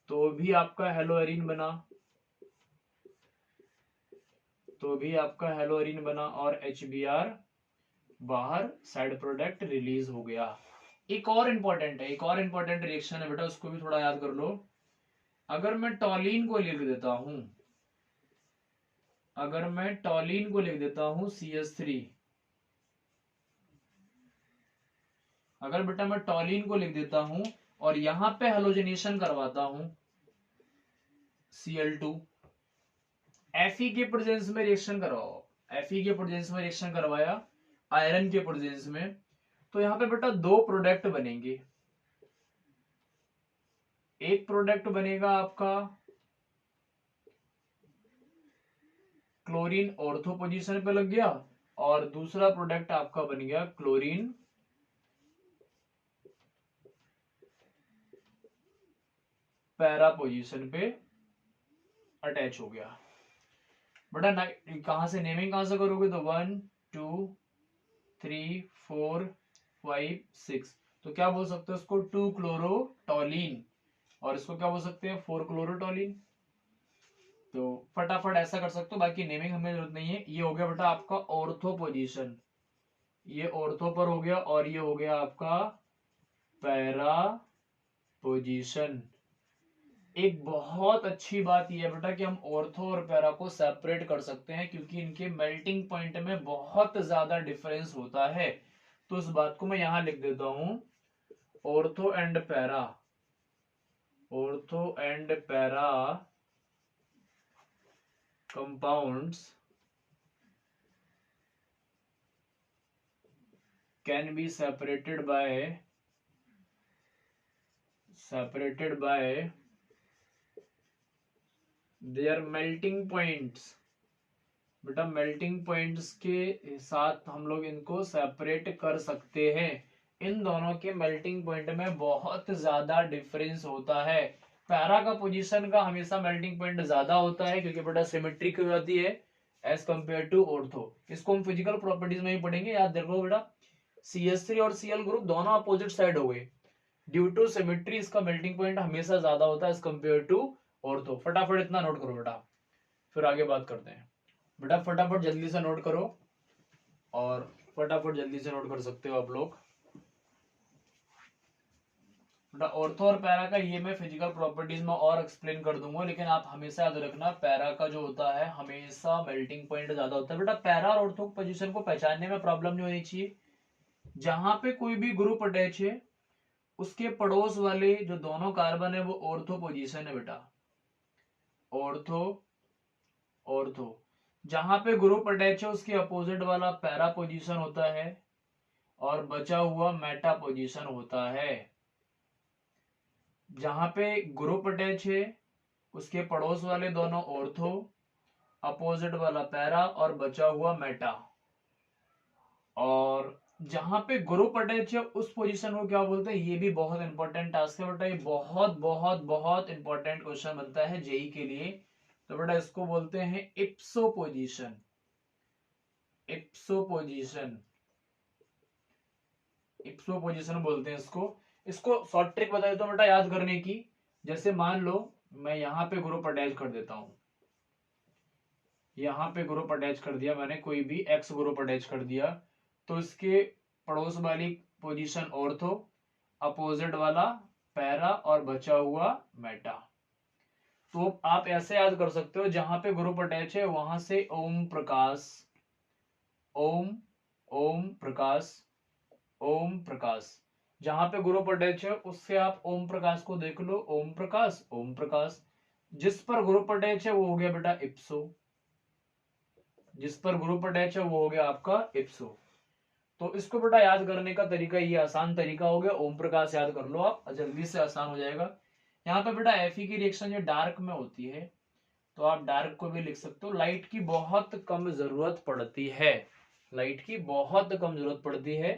तो भी आपका हेलोएरिन बना, तो भी आपका हेलोएरिन बना, और HBr बाहर साइड प्रोडक्ट रिलीज हो गया। एक और इंपॉर्टेंट है, एक और इंपॉर्टेंट रिएक्शन है बेटा, उसको भी थोड़ा याद कर लो। अगर मैं टॉलिन को लिख देता हूं, अगर मैं टॉलिन को लिख देता हूं CH3, अगर बेटा मैं टॉलिन को लिख देता हूं और यहां पे हेलोजनेशन करवाता हूं Cl2, Fe के प्रेजेंस में रिएक्शन करवाओ, Fe के प्रेजेंस में रिएक्शन करवाया आयरन के प्रेजेंस में, तो यहां पे बेटा दो प्रोडक्ट बनेंगे। एक प्रोडक्ट बनेगा आपका क्लोरीन ऑर्थो पोजीशन पे लग गया, और दूसरा प्रोडक्ट आपका बन गया क्लोरीन पैरा पोजीशन पे अटैच हो गया। बेटा कहां से नेमिंग कहां से करोगे, तो 1 2 3 4 5 6, तो क्या बोल सकते हो उसको, 2 क्लोरोटोलिन, और इसको क्या बोल सकते हैं, 4 क्लोरोटोलिन। तो फटाफट ऐसा कर सकते हो, बाकी नेमिंग हमें जरूरत नहीं है। ये हो गया बेटा आपका ऑर्थो पोजीशन, ये ऑर्थो पर हो गया, और ये हो गया आपका पैरा पोजीशन। एक बहुत अच्छी बात यह है बेटा कि हम ऑर्थो और पैरा को सेपरेट कर सकते हैं, क्योंकि इनके मेल्टिंग पॉइंट में बहुत ज्यादा डिफरेंस होता है। तो इस बात को मैं यहां लिख देता हूं, ortho and para, ortho and para compounds can be separated by their melting points। बेटा मेल्टिंग पॉइंट्स के साथ हम लोग इनको सेपरेट कर सकते हैं। इन दोनों के मेल्टिंग पॉइंट में बहुत ज्यादा डिफरेंस होता है। पैरा का पोजीशन का हमेशा मेल्टिंग पॉइंट ज्यादा होता है, क्योंकि बेटा सिमेट्रिक हो जाती है एज कंपेयर टू ऑर्थो। इसको हम फिजिकल प्रॉपर्टीज में ही पढ़ेंगे, याद रखो बेटा। CH3 और Cl ग्रुप दोनों अपोजिट साइड हो गए, ड्यू टू सिमेट्री इसका मेल्टिंग पॉइंट हमेशा ज्यादा होता है एज कंपेयर टू ऑर्थो। फटाफट इतना नोट करो बेटा, फिर आगे बात करते हैं। बेटा फटाफट जल्दी से नोट करो, और फटाफट जल्दी से नोट कर सकते हो आप लोग। बेटा ऑर्थो और पैरा का ये मैं फिजिकल प्रॉपर्टीज में और एक्सप्लेन कर दूंगा, लेकिन आप हमेशा याद रखना पैरा का जो होता है हमेशा मेल्टिंग पॉइंट ज्यादा होता है। बेटा पैरा और ऑर्थो पोजीशन को पहचानने में प्रॉब्लम नहीं होनी चाहिए। जहां पे कोई भी ग्रुप अटैच है उसके पड़ोस वाले जो दोनों कार्बन है वो ऑर्थो पोजीशन है बेटा, ऑर्थो ऑर्थो। जहां पे ग्रुप अटैच है उसके अपोजिट वाला पैरा पोजीशन होता है और बचा हुआ मेटा पोजीशन होता है। जहां पे ग्रुप अटैच है उसके पड़ोस वाले दोनों ऑर्थो, अपोजिट वाला पैरा और बचा हुआ मेटा। और जहां पे ग्रुप अटैच है उस पोजीशन को क्या बोलते हैं, ये भी बहुत इंपॉर्टेंट टास्क है बेटा, ये बहुत बहुत बहुत इंपॉर्टेंट क्वेश्चन बनता है जेई के लिए। तो बेटा इसको बोलते हैं इप्सो पोजीशन, इप्सो पोजीशन, इप्सो पोजीशन बोलते हैं इसको। इसको शॉर्ट ट्रिक बता देता हूं बेटा याद करने की। जैसे मान लो मैं यहां पे ग्रुप अटैच कर देता हूं, यहां पे ग्रुप अटैच कर दिया मैंने, कोई भी एक्स ग्रुप अटैच कर दिया, तो इसके पड़ोस वाली पोजीशन ऑर्थो, अपोजिट वाला पैरा और बचा हुआ मेटा। तो आप ऐसे याद कर सकते हो, जहां पे ग्रुप अटैच है वहां से ओम प्रकाश, ओम ओम प्रकाश, ओम प्रकाश। जहां पे ग्रुप अटैच है उससे आप ओम प्रकाश को देख लो, ओम प्रकाश, ओम प्रकाश। जिस पर ग्रुप अटैच है वो हो गया बेटा इप्सो, जिस पर ग्रुप अटैच है वो हो गया आपका इप्सो। तो इसको बेटा याद करने का तरीका ये आसान तरीका हो गया, ओम प्रकाश याद कर लो आप, जल्दी से आसान हो जाएगा। यहाँ पे बेटा एफई की रिएक्शन जो डार्क में होती है तो आप डार्क को भी लिख सकते हो। लाइट की बहुत कम जरूरत पड़ती है, लाइट की बहुत कम जरूरत पड़ती है।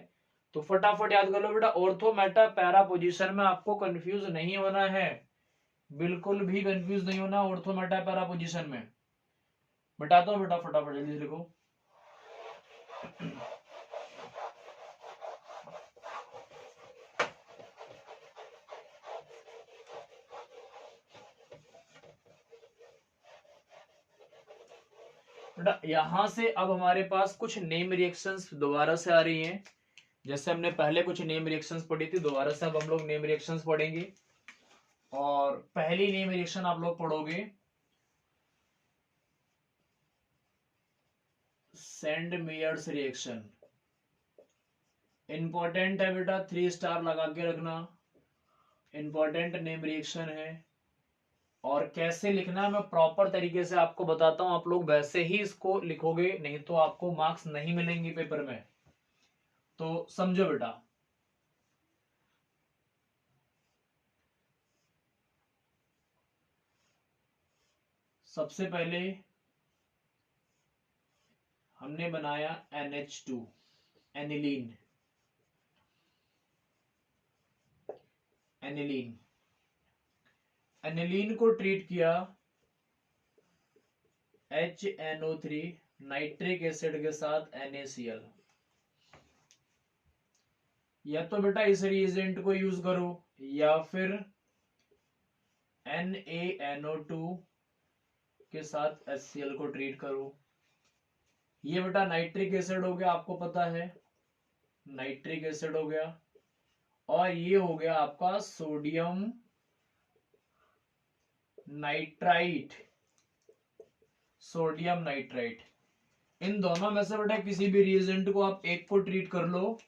तो फटाफट याद कर लो बेटा, ऑर्थो मेटा पैरा पोजीशन में आपको कंफ्यूज नहीं होना है, बिल्कुल भी कंफ्यूज नहीं होना ऑर्थो मेटा पैरा पोजीशन में। बताता हूँ बेटा, फटाफट जल्दी लिखो। बेटा यहां से अब हमारे पास कुछ नेम रिएक्शंस दोबारा से आ रही हैं। जैसे हमने पहले कुछ नेम रिएक्शंस पढ़ी थी, दोबारा से अब हम लोग नेम रिएक्शंस पढ़ेंगे। और पहली नेम रिएक्शन आप लोग पढ़ोगे सेंड मेयर्स रिएक्शन। इंपॉर्टेंट है बेटा, 3 स्टार लगा के रखना, इंपॉर्टेंट नेम रिएक्शन है। और कैसे लिखना है मैं प्रॉपर तरीके से आपको बताता हूं, आप लोग वैसे ही इसको लिखोगे, नहीं तो आपको मार्क्स नहीं मिलेंगे पेपर में। तो समझो बेटा, सबसे पहले हमने बनाया NH2 एनिलीन, एनिलीन, एनिलीन को ट्रीट किया HNO3 नाइट्रिक एसिड के साथ NaCl। या तो बेटा इस रिएजेंट को यूज करो या फिर NaNO2 के साथ HCl को ट्रीट करो। ये बेटा नाइट्रिक एसिड हो गया, आपको पता है नाइट्रिक एसिड हो गया, और ये हो गया आपका सोडियम नाइट्राइट, सोडियम नाइट्राइट। इन दोनों में से बेटा किसी भी रिएजेंट को आप एक को ट्रीट कर लो,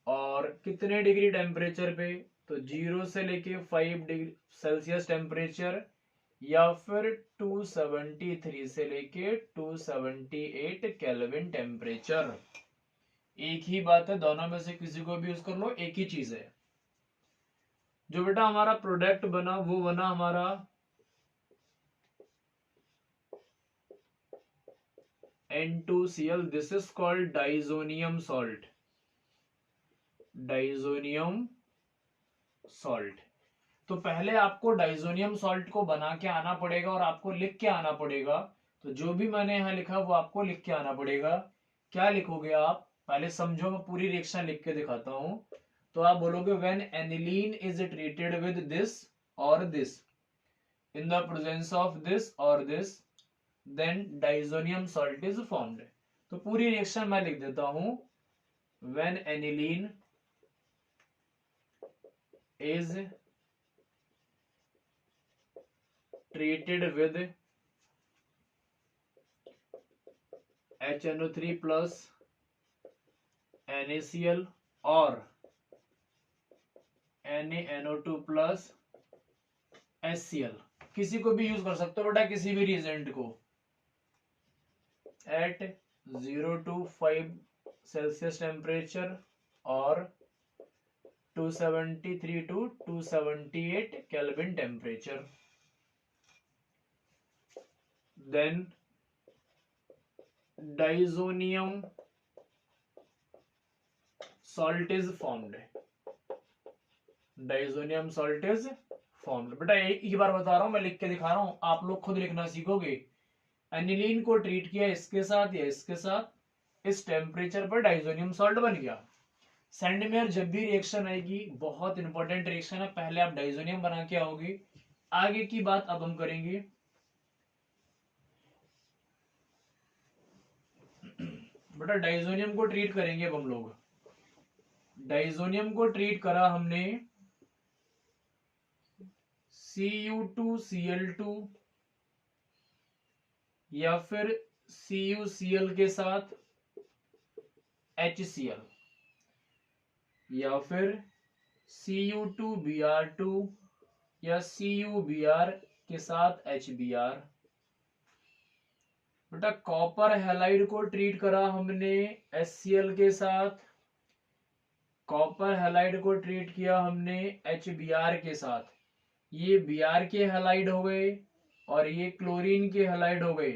और कितने डिग्री टेम्परेचर पे, तो 0 से लेके 5 डिग्री सेल्सियस टेम्परेचर, या फिर 273 से लेके 278 केल्विन टेम्परेचर। एक ही बात है, दोनों में से किसी को भी यूज कर लो, एक ही चीज है। जो बेटा हमारा प्रोडक्ट बना वो बना हमारा N2Cl, this is called diazonium salt, diazonium salt. तो पहले आपको डाइजोनियम सॉल्ट को बना के आना पड़ेगा और आपको लिख के आना पड़ेगा। तो जो भी मैंने यहां लिखा वो आपको लिख के आना पड़ेगा। क्या लिखोगे आप, पहले समझो, मैं पूरी रिएक्शन लिख के दिखाता हूं। तो आप बोलोगे when aniline is treated with this और this in the presence of this और this, then diazonium salt is formed. तो पूरी रिएक्शन मैं लिख देता हूं, when aniline is treated with HNO3 plus NaCl और NaNO2 प्लस HCl। किसी को भी यूज कर सकते हो बेटा, किसी भी रिएजेंट को एट 0 to 5 सेल्सियस टेम्परेचर और 273 to 278 kelvin temperature. Then diazonium salt is formed. Diazonium salt is formed. बेटा एक ही बार बता रहा हूं, मैं लिख के दिखा रहा हूं, आप लोग खुद लिखना सीखोगे। एनिलीन को ट्रीट किया इसके साथ या इसके साथ, इस टेम्परेचर पर डाइजोनियम सॉल्ट बन गया। सेंडमेयर जब भी रिएक्शन आएगी, बहुत इंपॉर्टेंट रिएक्शन है, पहले आप डाइजोनियम बना के आओगे। आगे की बात अब हम करेंगे। बेटा डाइजोनियम को ट्रीट करेंगे अब हम लोग। डाइजोनियम को ट्रीट करा हमने Cu2Cl2 या फिर CuCl के साथ HCl या फिर Cu2Br2 या CuBr के साथ HBr। बेटा कॉपर हैलाइड को ट्रीट करा हमने HCl के साथ, कॉपर हैलाइड को ट्रीट किया हमने HBr के साथ। ये Br के हैलाइड हो गए और ये क्लोरीन के हैलाइड हो गए।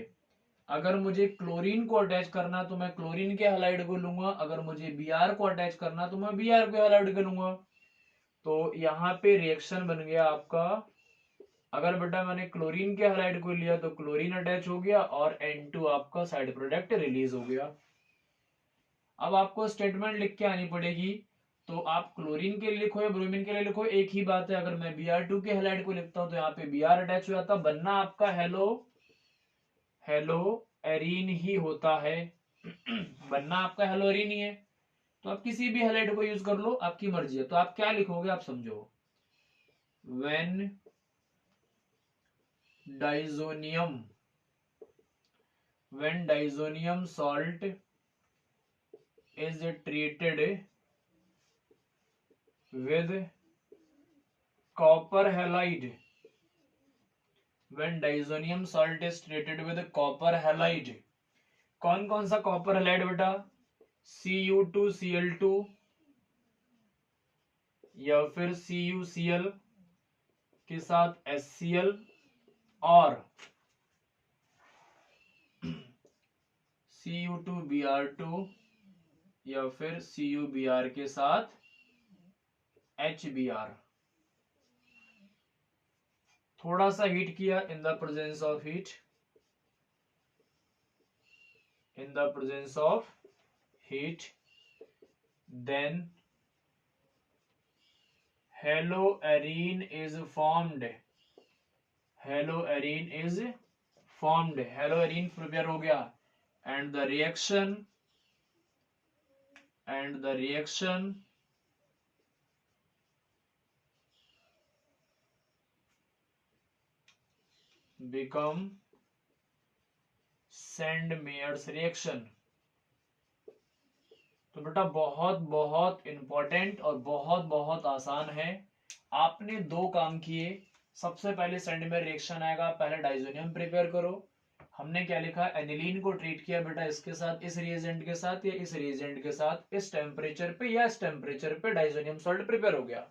अगर मुझे क्लोरीन को अटैच करना तो मैं क्लोरीन के हैलाइड को लूंगा, अगर मुझे Br को अटैच करना तो मैं Br को हैलाइड को लूंगा। तो यहाँ पे रिएक्शन बन गया आपका, अगर बेटा मैंने क्लोरीन के हैलाइड को लिया तो क्लोरीन अटैच हो गया और N2 आपका साइड प्रोडक्ट रिलीज हो गया। अब आपको स्टेटमेंट लिख के आनी पड़ेगी, तो आप क्लोरीन के लिए लिखो या ब्रोमीन के लिए लिखो, एक ही बात है। अगर मैं Br2 के हैलाइड को लिखता हूं तो यहाँ पे Br अटैच हो जाता, बनना आपका हेलो एरीन ही होता है। बनना आपका हेलो एरीन ही है। तो आप किसी भी हैलाइड को यूज कर लो, आपकी मर्जी है। तो आप क्या लिखोगे आप समझो। When diazonium salt is treated with copper halide, when diazonium salt is treated with copper halide, कौन कौन सा कॉपर हैलाइड बेटा, Cu2Cl2 या फिर CuCl के साथ HCl और Cu2Br2 या फिर CuBr के साथ HBr। थोड़ा सा हीट किया in the presence of heat, in the presence of heat, then haloarene is formed. Haloarene is formed, haloarene prepare हो गया। And the reaction become Sandmeyer's reaction। तो बेटा बहुत बहुत इंपॉर्टेंट और बहुत बहुत आसान है। आपने दो काम किए। सबसे पहले सैंडमेयर रिएक्शन आएगा, पहले डाइजोनियम प्रिपेयर करो। हमने क्या लिखा, एनिलीन को ट्रीट किया बेटा इसके साथ, इस रिएजेंट के साथ या इस रिएजेंट के साथ, इस टेम्परेचर पे या इस टेम्परेचर पे डाइजोनियम सॉल्ट प्रिपेयर हो गया।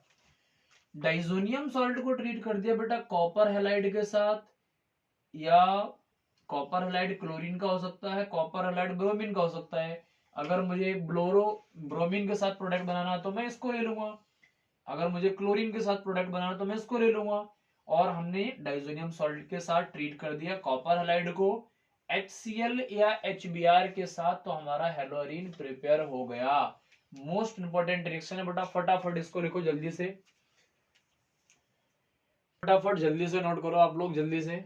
डाइजोनियम सॉल्ट को ट्रीट कर दिया बेटा कॉपर हैलाइड के साथ, या कॉपर हैलाइड क्लोरीन का हो सकता है, कॉपर हैलाइड ब्रोमीन का हो सकता है। अगर मुझे ब्रोमीन के साथ प्रोडक्ट बनाना है तो मैं इसको ले लूंगा, अगर मुझे क्लोरीन के साथ प्रोडक्ट बनाना तो मैं इसको ले लूंगा। और हमने डाइजोनियम सॉल्ट के साथ ट्रीट कर दिया कॉपर हैलाइड को HCl या HBr के साथ, तो हमारा हेलोरीन प्रिपेयर हो गया। मोस्ट इंपोर्टेंट रिएक्शन है बेटा, फटाफट इसको लिखो जल्दी से, फटाफट जल्दी से नोट करो आप लोग जल्दी से।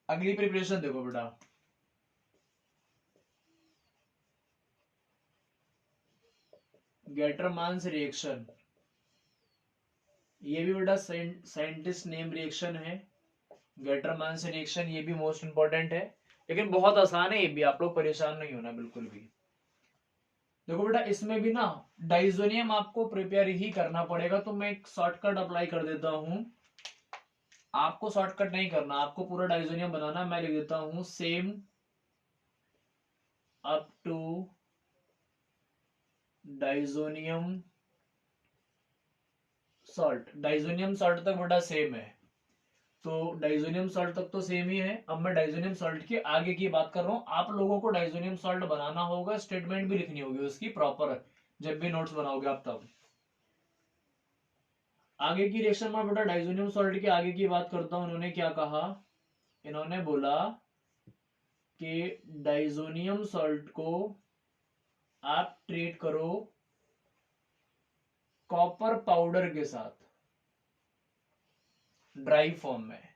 अगली प्रिपरेशन देखो बेटा, गेटरमान्स रिएक्शन। ये भी बेटा साइंटिस्ट नेम रिएक्शन है, गेटरमान्स रिएक्शन। ये भी मोस्ट इंपॉर्टेंट है, लेकिन बहुत आसान है ये भी, आप लोग परेशान नहीं होना बिल्कुल भी। देखो बेटा इसमें भी ना डाइजोनियम आपको प्रिपेयर ही करना पड़ेगा, तो मैं एक शॉर्टकट अप्लाई कर देता हूं। आपको शॉर्टकट नहीं करना, आपको पूरा डाइजोनियम बनाना। मैं लिख देता हूं same up to diazonium salt. Diazonium salt तक बेटा सेम है, तो डाइजोनियम सॉल्ट तक तो सेम ही है। अब मैं डाइजोनियम सॉल्ट के आगे की बात कर रहा हूं। आप लोगों को डाइजोनियम सॉल्ट बनाना होगा, स्टेटमेंट भी लिखनी होगी उसकी प्रॉपर, जब भी नोट्स बनाओगे आप तब। आगे की रिएक्शन में बेटा डाइजोनियम सॉल्ट के आगे की बात करता हूं। इन्होंने क्या कहा, इन्होंने बोला कि डाइजोनियम सॉल्ट को आप ट्रीट करो कॉपर पाउडर के साथ, ड्राई फॉर्म में,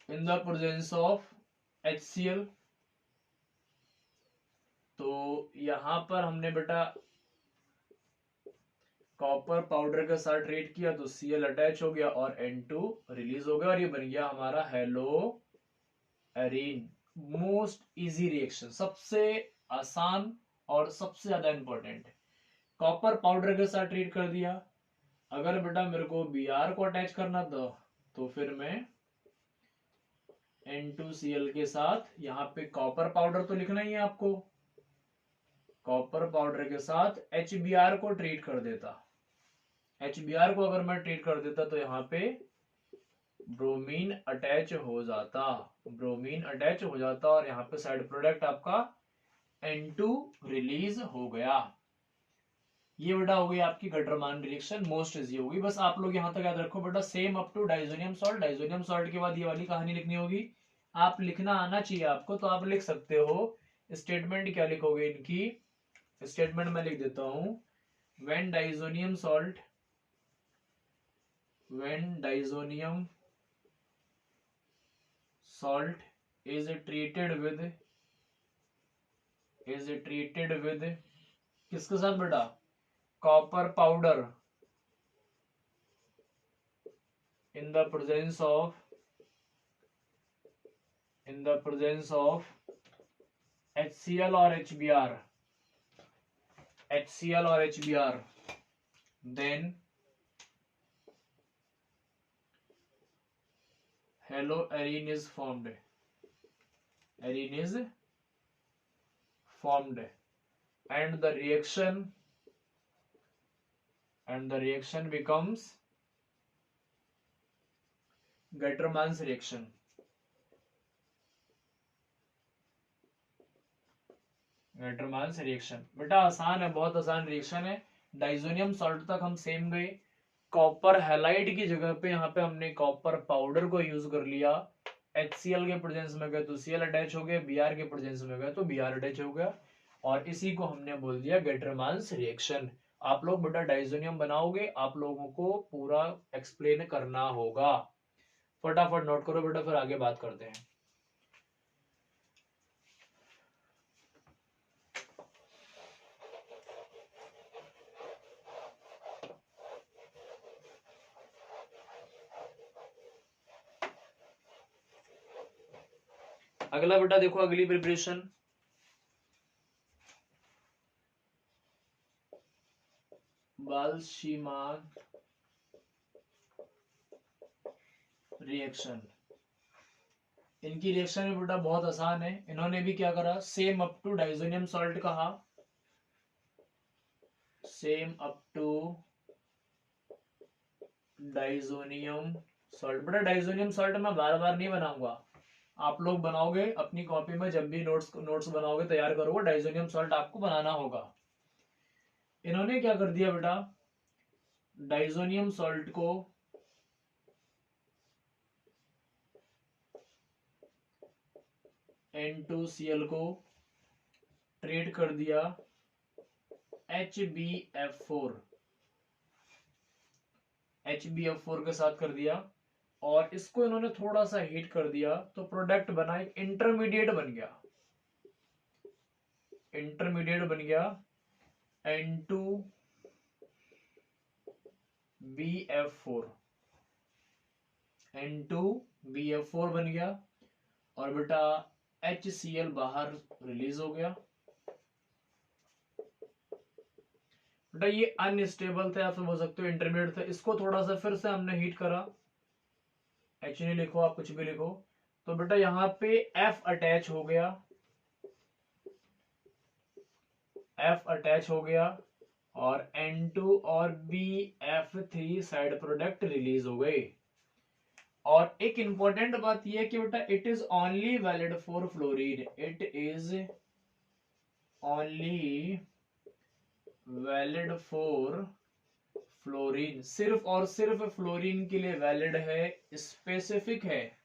इन द प्रेजेंस ऑफ HCl। तो यहां पर हमने बेटा कॉपर पाउडर के साथ ट्रीट किया, तो Cl अटैच हो गया और N2 रिलीज हो गया, और ये बन गया हमारा hello arene. Most easy reaction, सबसे आसान और सबसे ज्यादा इंपॉर्टेंट। कॉपर पाउडर के साथ ट्रीट कर दिया। अगर बेटा मेरे को Br को अटैच करना था, तो फिर मैं N2Cl के साथ, यहाँ पे कॉपर पाउडर तो लिखना ही है आपको, कॉपर पाउडर के साथ HBr को ट्रीट कर देता। HBr को अगर मैं ट्रीट कर देता तो यहाँ पे ब्रोमीन अटैच हो जाता, ब्रोमीन अटैच हो जाता, और यहाँ पे साइड प्रोडक्ट आपका N2 रिलीज हो गया। ये बेटा हो गई आपकी गटरमान रिएक्शन, मोस्ट इजी होगी। बस आप लोग यहां तक याद रखो बेटा, same up to diazonium salt. Diazonium salt के बाद ये वाली कहानी लिखनी होगी, आप लिखना आना चाहिए आपको, तो आप लिख सकते हो। स्टेटमेंट क्या लिखोगे इनकी, स्टेटमेंट में लिख देता हूं, when diazonium salt, when diazonium salt is treated with, is treated with किसके साथ बेटा, copper powder, in the presence of, in the presence of HCl or HBr, HCl or HBr, then haloarine is formed, arine is formed, and the reaction, and the reaction becomes Guttermann's reaction। Gattermann's reaction बेटा आसान है, बहुत आसान reaction है। Diazonium salt तक हम same गए। Copper halide की जगह पे यहाँ पे हमने कॉपर पाउडर को यूज कर लिया। HCl के प्रेजेंस में गए तो Cl अटैच हो गया, Br के प्रेजेंस में गए तो Br अटैच हो गया, और इसी को हमने बोल दिया गटरमान्स रिएक्शन। आप लोग बेटा डाइजोनियम बनाओगे, आप लोगों को पूरा एक्सप्लेन करना होगा। फटाफट नोट करो बेटा, फिर आगे बात करते हैं। अगला बेटा देखो, अगली प्रिपरेशन, बाल्शीमान रिएक्शन। इनकी रिएक्शन भी बेटा बहुत आसान है। इन्होंने भी क्या करा, same up to diazonium salt कहा, same up to diazonium salt. बेटा डाइजोनियम सॉल्ट मैं बार बार नहीं बनाऊंगा, आप लोग बनाओगे अपनी कॉपी में, जब भी नोट्स बनाओगे, तैयार करोगे, डाइजोनियम सॉल्ट आपको बनाना होगा। इन्होंने क्या कर दिया बेटा, डाइजोनियम सॉल्ट को N2Cl को ट्रीट कर दिया HbF4, HbF4 के साथ कर दिया। और इसको इन्होंने थोड़ा सा हीट कर दिया तो प्रोडक्ट बना, एक इंटरमीडिएट बन गया, इंटरमीडिएट बन गया N2BF4, N2BF4 बन गया और बेटा HCl बाहर रिलीज हो गया। बेटा ये अनस्टेबल थे, आप समझ सकते हो, इंटरमीडिएट थे, इसको थोड़ा सा फिर से हमने हीट करा, H नहीं लिखो आप, कुछ भी लिखो, तो बेटा यहाँ पे F अटैच हो गया, F अटैच हो गया और N2 और BF3 साइड प्रोडक्ट रिलीज हो गए। और एक इंपॉर्टेंट बात यह कि बेटा it is only valid for fluorine, it is only valid for fluorine, सिर्फ और सिर्फ फ्लोरीन के लिए वैलिड है, स्पेसिफिक है,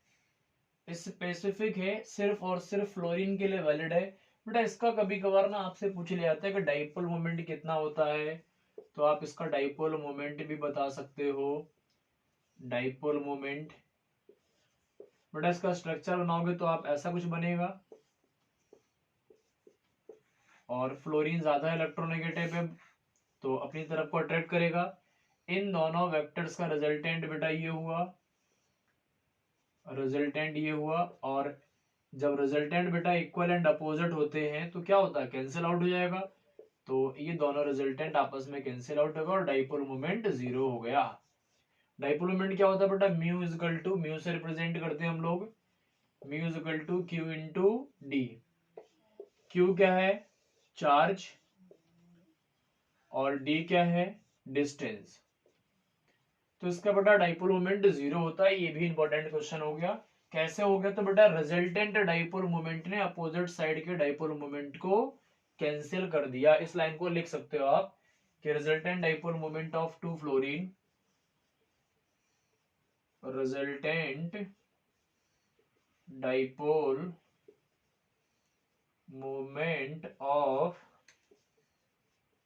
स्पेसिफिक है, सिर्फ और सिर्फ फ्लोरीन के लिए वैलिड है। बेटा इसका कभी कभार ना आपसे पूछ लिया जाता है कि डाइपोल मोमेंट कितना होता है, तो आप इसका डाइपोल मोमेंट भी बता सकते हो, डाइपोल मोमेंट। बेटा इसका स्ट्रक्चर बनाओगे तो आप ऐसा कुछ बनेगा, और फ्लोरीन ज्यादा इलेक्ट्रोनेगेटिव है तो अपनी तरफ को अट्रैक्ट करेगा। इन दोनों वेक्टर्स का रिजल्टेंट बेटा ये हुआ, रिजल्टेंट ये हुआ, और जब रिजल्टेंट बेटा इक्वल एंड अपोजिट होते हैं तो क्या होता है, कैंसिल आउट हो जाएगा, तो ये दोनों रिजल्टेंट आपस में कैंसिल आउट होगा और डाइपोल मोमेंट जीरो हो गया। डाइपोल मोमेंट क्या होता है बेटा, mu is equal to, mu से रिप्रेजेंट करते हैं हम लोग, mu is equal to q into d. Q क्या है, चार्ज, और डी क्या है, डिस्टेंस। तो इसका बेटा डाइपोल मोमेंट जीरो होता है, ये भी इंपॉर्टेंट क्वेश्चन हो गया। कैसे हो गया, तो बेटा रिजल्टेंट डाइपोल मोमेंट ने अपोजिट साइड के डाइपोल मोमेंट को कैंसिल कर दिया। इस लाइन को लिख सकते हो आप कि resultant dipole moment of two fluorine, resultant dipole moment of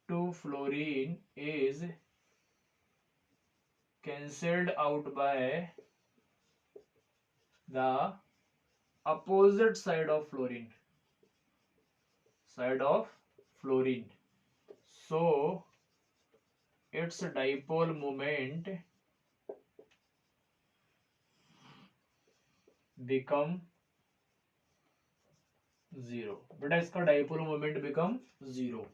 two fluorine is cancelled out by the opposite side of fluorine, side of fluorine. So its dipole moment become zero. बेटा इसका dipole moment become zero.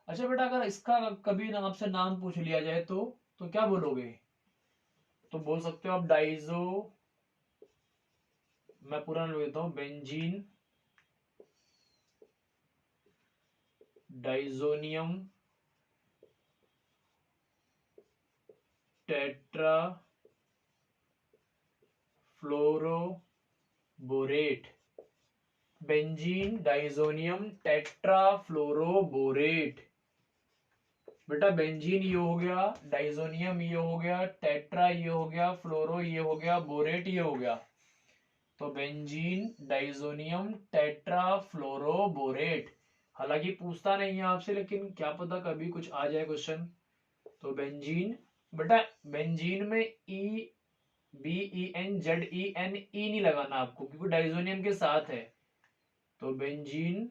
अच्छा बेटा अगर इसका कभी ना आपसे नाम पूछ लिया जाए तो क्या बोलोगे, तो बोल सकते हो आप डाइजो, मैं पूरा नाम लेता हूं, benzene diazonium tetra fluoroborate, benzene diazonium tetra fluoroborate. बेटा बेंजीन ये हो गया, डाइजोनियम ये हो गया, टेट्रा ये हो गया, फ्लोरो ये हो गया, बोरेट ये हो गया, तो बेंजीन डाइजोनियम टेट्रा फ्लोरोबोरेट। हालांकि पूछता नहीं है आपसे, लेकिन क्या पता कभी कुछ आ जाए क्वेश्चन। तो बेंजीन, बेटा बेंजीन में BENZEN ई नहीं लगाना आपको क्योंकि डाइजोनियम के साथ है, तो बेंजीन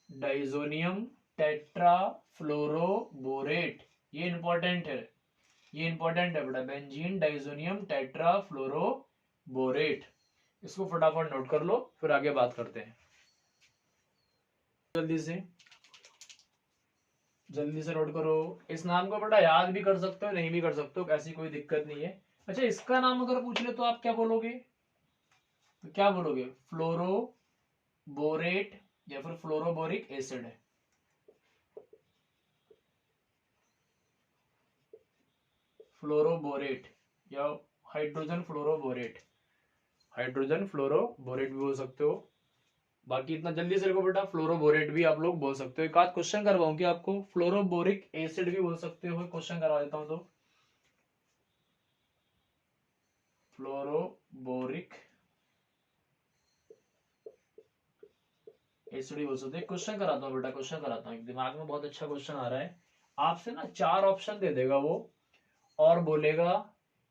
डाइजोनियम टेट्रा फ्लोरोबोरेट, ये इंपॉर्टेंट है, ये इंपॉर्टेंट है बेटा, बेंजीन डाइजोनियम टेट्रा फ्लोरोबोरेट। इसको फटाफट नोट कर लो, फिर आगे बात करते हैं। जल्दी से नोट करो। इस नाम को बेटा याद भी कर सकते हो, नहीं भी कर सकते हो, ऐसी कोई दिक्कत नहीं है। अच्छा इसका नाम अगर पूछ ले तो आप क्या बोलोगे, तो क्या बोलोगे, फ्लोरोबोरेट या फिर फ्लोरोबोरिक एसिड है। फ्लोरोबोरेट या हाइड्रोजन फ्लोरोबोरेट, हाइड्रोजन फ्लोरोबोरेट भी बोल सकते हो। बाकी इतना जल्दी से लिखो बेटा, फ्लोरोबोरेट भी आप लोग बोल सकते हो। एक आध क्वेश्चन करवाऊं क्या आपको, फ्लोरोबोरिक एसिड भी बोल सकते हो, क्वेश्चन करवा देता हूं तो फ्लोरोबोरिक एसिड भी बोल सकते हैं। क्वेश्चन कराता हूं बेटा, क्वेश्चन कराता हूं, दिमाग में बहुत अच्छा क्वेश्चन आ रहा है। आपसे ना 4 ऑप्शन दे देगा वो और बोलेगा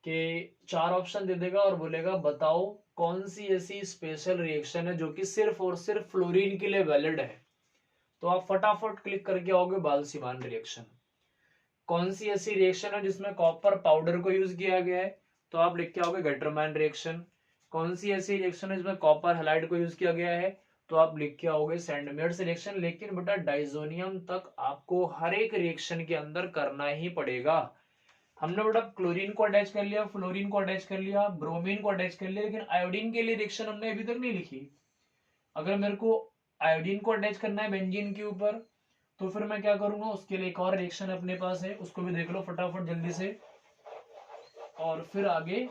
कि 4 ऑप्शन दे देगा और बोलेगा बताओ कौन सी ऐसी स्पेशल रिएक्शन है जो कि सिर्फ और सिर्फ फ्लोरीन के लिए वैलिड है। तो आप फटाफट क्लिक करके आओगे बाल-सीमान रिएक्शन। कौन सी ऐसी रिएक्शन है जिसमें कॉपर पाउडर को यूज किया गया है, तो आप लिख के आओगे गटरमैन रिएक्शन। कौन सी ऐसी रिएक्शन है जिसमें कॉपर हैलाइड को यूज किया गया है, तो आप लिख के आओगे सैंडमेयर्स रिएक्शन। लेकिन बेटा डाइजोनियम तक आपको हर एक रिएक्शन के अंदर करना ही पड़ेगा। हमने बेटा क्लोरीन को अटैच कर लिया, फ्लोरीन को अटैच कर लिया, ब्रोमीन को अटैच कर लिया, लेकिन आयोडीन के लिए रिएक्शन हमने अभी तक नहीं लिखी। अगर मेरे को आयोडीन को अटैच करना है बेंजीन के ऊपर, तो फिर मैं क्या करूंगा, उसके लिए एक और रिएक्शन अपने पास है, उसको भी देख लो फटाफट जल्दी से, और फिर आगे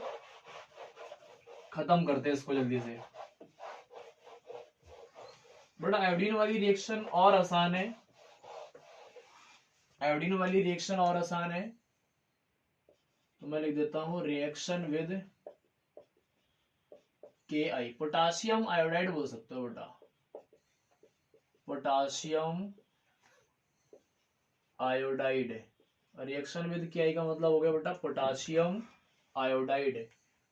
खत्म करते हैं इसको जल्दी से। बड़ा आयोडीन वाली रिएक्शन और आसान है, आयोडीन वाली रिएक्शन और आसान है, तो मैं लिख देता हूं reaction with KI, potassium iodide बोल सकते हो बेटा, potassium iodide. Reaction with KI का मतलब हो गया बेटा पोटासियम आयोडाइड।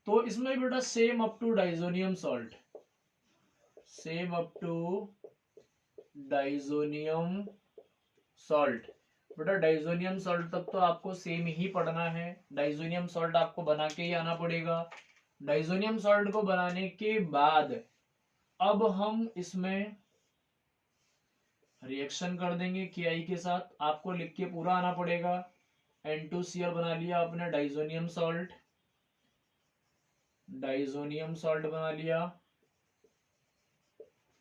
तो इसमें बेटा same up to diazonium salt, same up to diazonium salt. बेटा डाइजोनियम सॉल्ट तक तो आपको सेम ही पढ़ना है, डाइजोनियम सॉल्ट आपको बना के ही आना पड़ेगा। डाइजोनियम सॉल्ट को बनाने के बाद अब हम इसमें रिएक्शन कर देंगे KI के साथ, आपको लिख के पूरा आना पड़ेगा। N2Cl बना लिया आपने डाइजोनियम सॉल्ट, डाइजोनियम सॉल्ट बना लिया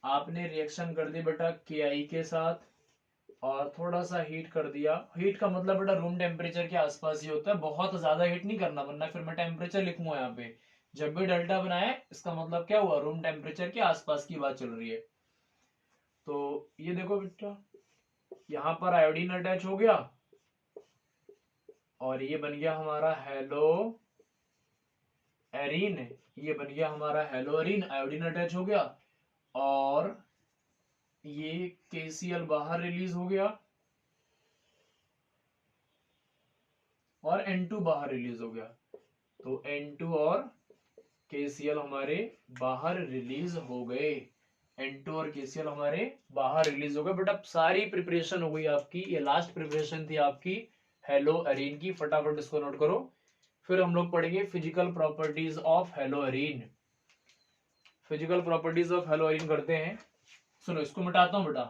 आपने, रिएक्शन कर दी बेटा KI के साथ और थोड़ा सा हीट कर दिया। हीट का मतलब बेटा रूम टेम्परेचर के आसपास ही होता है, बहुत ज्यादा हीट नहीं करना, वरना फिर मैं टेम्परेचर लिखूंगा यहाँ पे। जब भी डेल्टा बनाए इसका मतलब क्या हुआ, रूम टेम्परेचर के आसपास की बात चल रही है। तो ये देखो बेटा यहाँ पर आयोडीन अटैच हो गया और ये बन गया हमारा हेलो एरीन, ये बन गया हमारा हेलो एरीन, आयोडीन अटैच हो गया और ये KCl बाहर रिलीज हो गया और N2 बाहर रिलीज हो गया। तो N2 और KCl हमारे बाहर रिलीज हो गए, N2 और KCl हमारे बाहर रिलीज हो गए। बेटा सारी प्रिपरेशन हो गई आपकी, ये लास्ट प्रिपरेशन थी आपकी हेलो एरीन की, फटाफट इसको नोट करो। फिर हम लोग पढ़ेंगे physical properties of hello arene. Physical properties of hello arene करते हैं। सुनो इसको मिटाता हूं बेटा,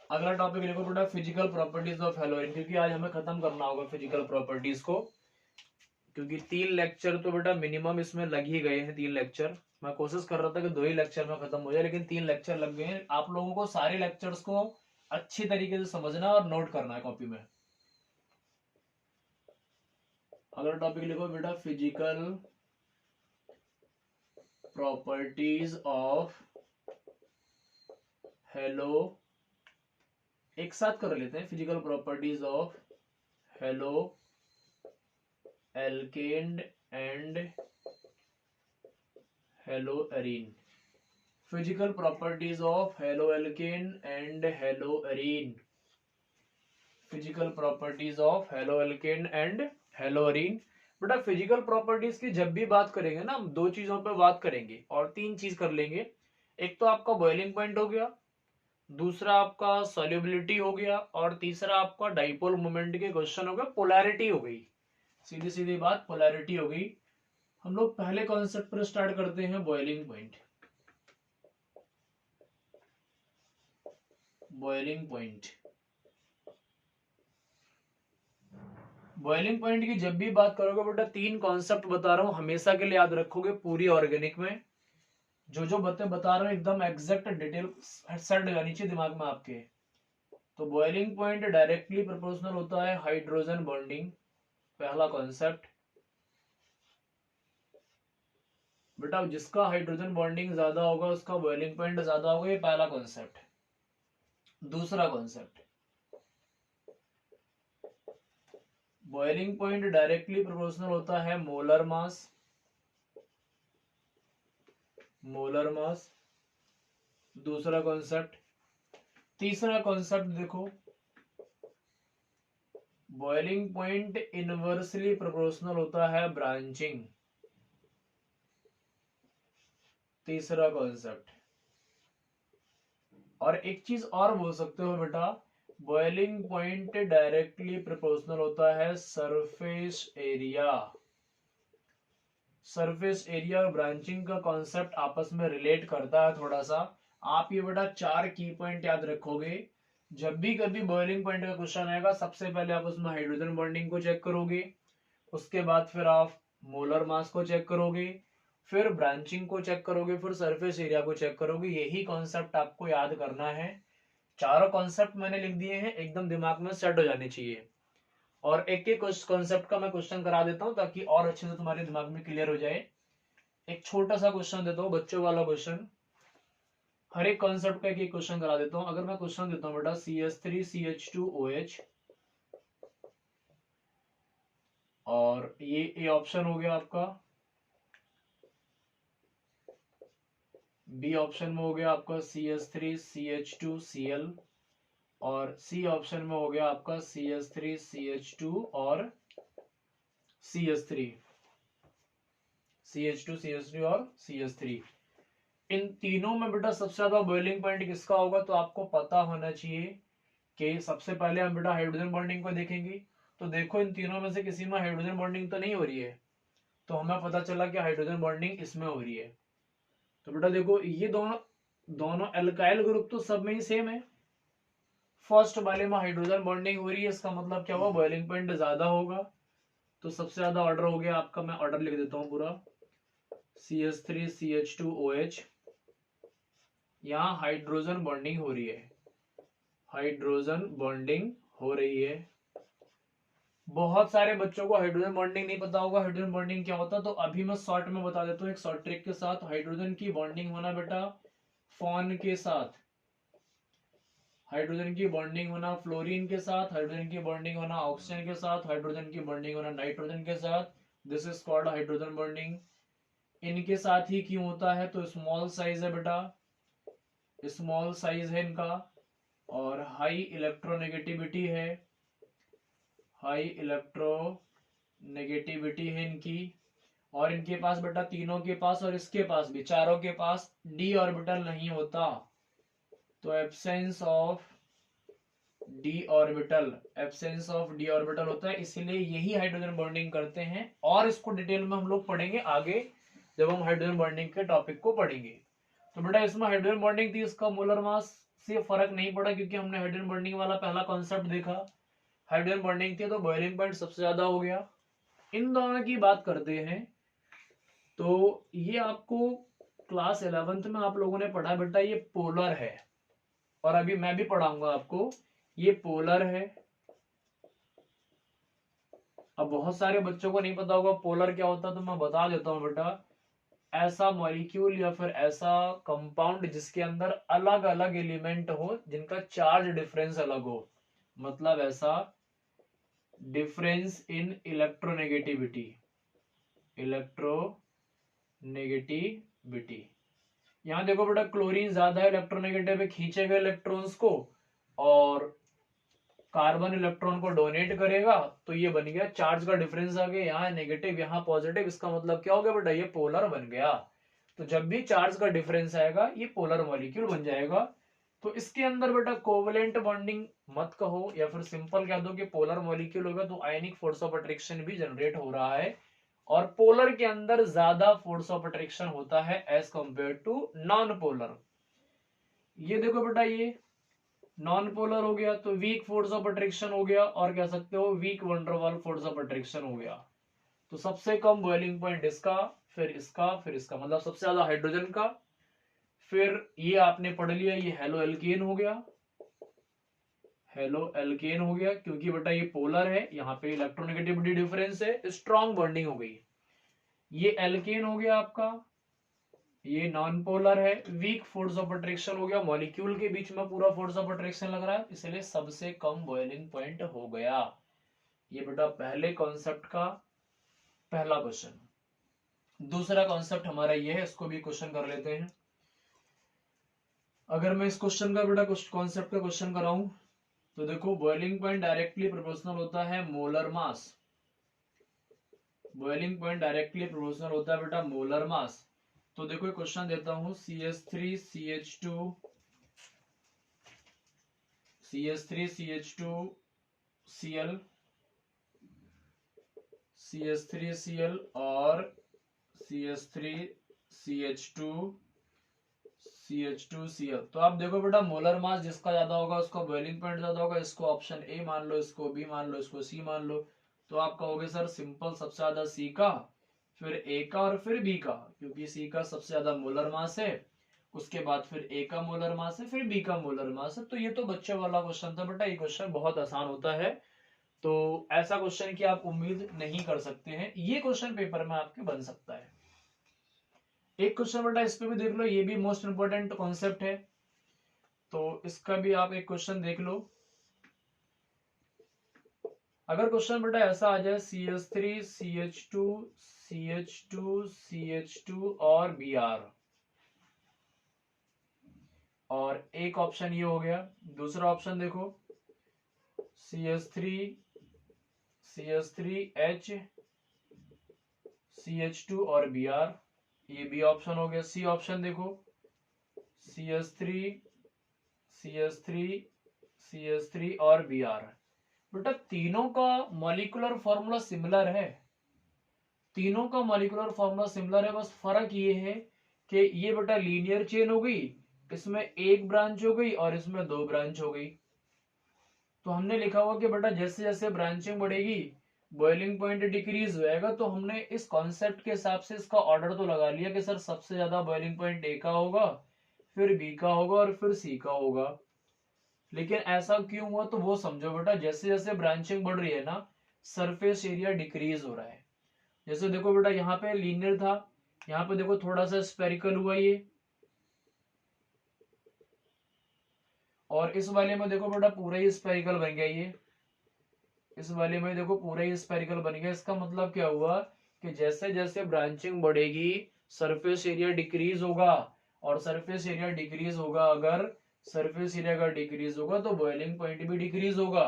अगला टॉपिक लिखो बेटा physical properties of hello arene, क्योंकि आज हमें खत्म करना होगा फिजिकल प्रॉपर्टीज को, क्योंकि 3 लेक्चर तो बेटा मिनिमम इसमें लग ही गए हैं। 3 लेक्चर मैं कोशिश कर रहा था कि 2 ही लेक्चर में खत्म हो जाए, लेकिन 3 लेक्चर लग गए हैं। आप लोगों को सारे लेक्चर्स को अच्छी तरीके से समझना और नोट करना है कॉपी में। अगला टॉपिक लिखो बेटा फिजिकल प्रॉपर्टीज ऑफ हेलो, एक साथ कर लेते हैं, physical properties of halo alkane and hello arene. Physical properties of halo alkane and hello arene, physical properties of halo alkane and hello arene. बेटा फिजिकल प्रॉपर्टीज की जब भी बात करेंगे ना, हम 2 चीजों पे बात करेंगे और 3 चीज कर लेंगे। एक तो आपका बॉइलिंग पॉइंट हो गया, दूसरा आपका सॉल्युबिलिटी हो गया और तीसरा आपका डाइपोल मोमेंट के क्वेश्चन हो गया, पोलैरिटी हो गई। सीधी सीधी बात पोलैरिटी हो गई। हम लोग पहले कॉन्सेप्ट पर स्टार्ट करते हैं, boiling point. Boiling point, boiling point की जब भी बात करोगे बेटा 3 कॉन्सेप्ट बता रहा हूं, हमेशा के लिए याद रखोगे पूरी ऑर्गेनिक में। जो बातें बता रहा हूं एकदम एग्जैक्ट डिटेल सेट जानी चाहिए दिमाग में आपके। तो बॉइलिंग पॉइंट डायरेक्टली प्रोपोर्शनल होता है हाइड्रोजन बॉन्डिंग, पहला कॉन्सेप्ट। बेटा जिसका हाइड्रोजन बॉन्डिंग ज्यादा होगा उसका बॉइलिंग पॉइंट ज्यादा होगा, ये पहला कॉन्सेप्ट। दूसरा concept, boiling point directly proportional होता है मोलर मास, मोलर मास। दूसरा कॉन्सेप्ट, तीसरा कॉन्सेप्ट देखो, बॉइलिंग पॉइंट इनवर्सली प्रोपोर्शनल होता है ब्रांचिंग। तीसरा कॉन्सेप्ट। और एक चीज और बोल सकते हो बेटा, बॉइलिंग पॉइंट डायरेक्टली प्रोपोर्शनल होता है सरफेस एरिया। सरफेस एरिया और ब्रांचिंग का कॉन्सेप्ट आपस में रिलेट करता है थोड़ा सा। आप ये बेटा 4 की पॉइंट याद रखोगे। जब भी कभी बॉइलिंग पॉइंट का क्वेश्चन आएगा, सबसे पहले आप उसमें हाइड्रोजन बॉन्डिंग को चेक करोगे, उसके बाद फिर आप मोलर मास को चेक करोगे, फिर ब्रांचिंग को चेक करोगे, फिर सरफेस एरिया को चेक करोगे। यही कॉन्सेप्ट आपको याद करना है। चारों कॉन्सेप्ट मैंने लिख दिए हैं, एकदम दिमाग में सेट हो जाने चाहिए। और एक एक कॉन्सेप्ट का मैं क्वेश्चन करा देता हूं ताकि और अच्छे से तुम्हारे दिमाग में क्लियर हो जाए। एक छोटा सा क्वेश्चन देता हूँ, बच्चों वाला क्वेश्चन। हर एक कॉन्सेप्ट का एक क्वेश्चन करा देता हूँ। अगर मैं क्वेश्चन देता हूँ बेटा CH3CH2OH, और ये ऑप्शन हो गया आपका, बी ऑप्शन में हो गया आपका CH3CH2Cl, और सी ऑप्शन में हो गया आपका CH3CH2 और CH3, CH2CH3 और CH3। इन तीनों में बेटा सबसे ज्यादा बॉइलिंग पॉइंट किसका होगा, तो आपको पता होना चाहिए कि सबसे पहले हम बेटा हाइड्रोजन बॉन्डिंग को देखेंगे। तो देखो इन तीनों में से किसी में हाइड्रोजन बॉन्डिंग तो नहीं हो रही है, तो हमें पता चला कि हाइड्रोजन बॉन्डिंग इसमें हो रही है। तो बेटा देखो ये दोनों दोनों एल्काइल ग्रुप तो सब में ही सेम है। फर्स्ट वाले में हाइड्रोजन बॉन्डिंग हो रही है, इसका मतलब क्या हुआ, बॉइलिंग पॉइंट ज्यादा होगा। तो सबसे ज्यादा ऑर्डर हो गया आपका, मैं ऑर्डर लिख देता हूं पूरा, CH3CH2OH। यहाँ हाइड्रोजन बॉन्डिंग हो रही है, हाइड्रोजन बॉन्डिंग हो रही है। बहुत सारे बच्चों को हाइड्रोजन बॉन्डिंग नहीं पता होगा, हाइड्रोजन बॉन्डिंग क्या होता है, तो अभी मैं शॉर्ट में बता देता हूँ एक शॉर्ट ट्रिक के साथ। हाइड्रोजन की बॉन्डिंग होना बेटा फॉन के साथ, हाइड्रोजन की बॉन्डिंग होना फ्लोरीन के साथ, हाइड्रोजन की बॉन्डिंग होना ऑक्सीजन के साथ, हाइड्रोजन की बॉन्डिंग होना नाइट्रोजन के साथ। This is called hydrogen bonding. इनके साथ ही क्यों होता है, तो स्मॉल साइज है बेटा, स्मॉल साइज है इनका, और हाई इलेक्ट्रोनेगेटिविटी है, हाई इलेक्ट्रोनेगेटिविटी है इनकी। और इनके पास बेटा तीनों के पास और इसके पास भी, चारों के पास डी ऑर्बिटल नहीं होता। तो absence of D orbital, absence of D orbital होता है, इसीलिए यही हाइड्रोजन बॉन्डिंग करते हैं। और इसको डिटेल में हम लोग पढ़ेंगे आगे जब हम हाइड्रोजन बॉन्डिंग के टॉपिक को पढ़ेंगे। तो बेटा इसमें हाइड्रोजन बॉन्डिंग थी, इसका मोलर मास से फर्क नहीं पड़ा क्योंकि हमने हाइड्रोजन बॉन्डिंग वाला पहला कॉन्सेप्ट देखा। हाइड्रोजन बॉन्डिंग थी तो बॉइलिंग पॉइंट सबसे ज्यादा हो गया। इन दोनों की बात करते हैं तो ये आपको क्लास 11th में आप लोगों ने पढ़ा बेटा, ये पोलर है, और अभी मैं भी पढ़ाऊंगा आपको, ये पोलर है। अब बहुत सारे बच्चों को नहीं पता होगा पोलर क्या होता है, तो मैं बता देता हूं बेटा, ऐसा मॉलिक्यूल या फिर ऐसा कंपाउंड जिसके अंदर अलग अलग एलिमेंट हो जिनका चार्ज डिफरेंस अलग हो, मतलब ऐसा डिफरेंस इन इलेक्ट्रोनेगेटिविटी, इलेक्ट्रोनेगेटिविटी। यहां देखो बेटा क्लोरीन ज्यादा इलेक्ट्रोनेगेटिव है, खींचेगा इलेक्ट्रॉन्स को और कार्बन इलेक्ट्रॉन को डोनेट करेगा, तो ये बन गया चार्ज का डिफरेंस आ गया, यहाँ नेगेटिव यहाँ पॉजिटिव। इसका मतलब क्या हो गया बेटा, ये पोलर बन गया। तो जब भी चार्ज का डिफरेंस आएगा ये पोलर मॉलिक्यूल बन जाएगा। तो इसके अंदर बेटा कोवलेंट बॉन्डिंग मत कहो, या फिर सिंपल कह दो कि पोलर मॉलिक्यूल होगा तो आयनिक फोर्स ऑफ अट्रैक्शन भी जनरेट हो रहा है, और पोलर के अंदर ज्यादा फोर्स ऑफ अट्रैक्शन होता है as compare to non polar. ये देखो बेटा ये नॉन पोलर हो गया तो वीक फोर्स ऑफ अट्रैक्शन हो गया, और कह सकते हो weak van der Waals force of attraction हो गया। तो सबसे कम बॉइलिंग पॉइंट इसका, फिर इसका, फिर इसका, मतलब सबसे ज्यादा हाइड्रोजन का। फिर ये आपने पढ़ लिया, ये हेलो एल्केन हो गया, हेलो एल्केन हो गया क्योंकि बेटा ये पोलर है, यहाँ पे इलेक्ट्रोनेगेटिविटी डिफरेंस है, स्ट्रॉन्ग बॉन्डिंग हो गई। ये एल्केन हो गया आपका, ये नॉन पोलर है, वीक फोर्स ऑफ अट्रैक्शन हो गया, मॉलिक्यूल के बीच में पूरा फोर्स ऑफ अट्रैक्शन लग रहा है, इसलिए सबसे कम बॉइलिंग पॉइंट हो गया। ये बेटा पहले कॉन्सेप्ट का पहला क्वेश्चन। दूसरा कॉन्सेप्ट हमारा ये है, इसको भी क्वेश्चन कर लेते हैं। अगर मैं इस क्वेश्चन का बेटा कॉन्सेप्ट का क्वेश्चन कराऊं तो देखो बॉइलिंग पॉइंट डायरेक्टली प्रोपोर्शनल होता है molar mass. Boiling point directly proportional होता है बेटा मोलर मास। तो देखो क्वेश्चन देता हूं CH3 CH2 CH3 CH2 Cl CH3 Cl और CH3 CH2 CH2 Cl। तो आप देखो बेटा मोलर मास जिसका ज्यादा होगा उसका बॉइलिंग पॉइंट ज्यादा होगा। इसको ऑप्शन ए मान लो, इसको बी मान लो, इसको सी मान लो। तो आप कहोगे सर सिंपल सबसे ज्यादा सी का, फिर ए का और फिर बी का, क्योंकि सी का सबसे ज्यादा मोलर मास है, उसके बाद फिर ए का मोलर मास है, फिर बी का मोलर मास है। तो ये तो बच्चों वाला क्वेश्चन था बेटा, ये क्वेश्चन बहुत आसान होता है। तो ऐसा क्वेश्चन की आप उम्मीद नहीं कर सकते हैं, ये क्वेश्चन पेपर में आपके बन सकता है। एक क्वेश्चन बेटा इस पे भी देख लो, ये भी मोस्ट इंपोर्टेंट कॉन्सेप्ट है, तो इसका भी आप एक क्वेश्चन देख लो। अगर क्वेश्चन बेटा ऐसा आ जाए CH3 CH2 CH2 CH2 और Br, और एक ऑप्शन ये हो गया। दूसरा ऑप्शन देखो CH3 CH3H CH2 और Br, ये बी ऑप्शन हो गया। सी ऑप्शन देखो CH3 CH3 CH3 और Br। बेटा तीनों का मॉलिक्यूलर फॉर्मूला सिमिलर है, तीनों का मॉलिक्यूलर फॉर्मूला सिमिलर है, बस फर्क ये है कि ये बेटा लीनियर चेन हो गई, इसमें एक ब्रांच हो गई और इसमें दो ब्रांच हो गई। तो हमने लिखा हुआ कि बेटा जैसे जैसे ब्रांचिंग बढ़ेगी बॉइलिंग पॉइंट डिक्रीज होएगा। तो हमने इस कॉन्सेप्ट के हिसाब से इसका ऑर्डर तो लगा लिया कि सर सबसे ज्यादा बॉइलिंग पॉइंट ए का होगा, फिर बी का होगा और फिर सी का होगा। लेकिन ऐसा क्यों हुआ तो वो समझो बेटा, जैसे जैसे ब्रांचिंग बढ़ रही है ना सरफेस एरिया डिक्रीज हो रहा है। जैसे देखो बेटा यहाँ पे लीनियर था, यहाँ पे देखो थोड़ा सा स्पेरिकल हुआ ये, और इस वाले में देखो बेटा पूरा ही स्पेरिकल बन गया ये, इस वाले में देखो पूरा ही स्पेरिकल बन गया। इसका मतलब क्या हुआ कि जैसे जैसे ब्रांचिंग बढ़ेगी सरफेस एरिया डिक्रीज होगा, और सरफेस एरिया डिक्रीज होगा, अगर सरफेस एरिया का डिक्रीज होगा तो बॉइलिंग पॉइंट भी डिक्रीज होगा।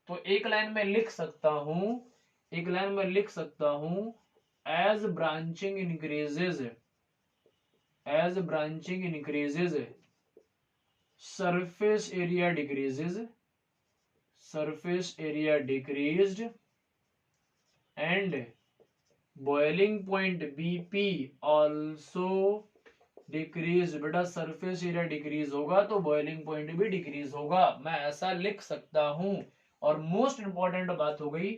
तो एक लाइन में लिख सकता हूं, एक लाइन में लिख सकता हूं as branching increases, as branching increases surface area decreases, surface area decreased and boiling point BP also decrease. बेटा सरफेस एरिया डिक्रीज होगा तो बॉइलिंग पॉइंट भी डिक्रीज होगा, मैं ऐसा लिख सकता हूं। और मोस्ट इंपॉर्टेंट बात हो गई,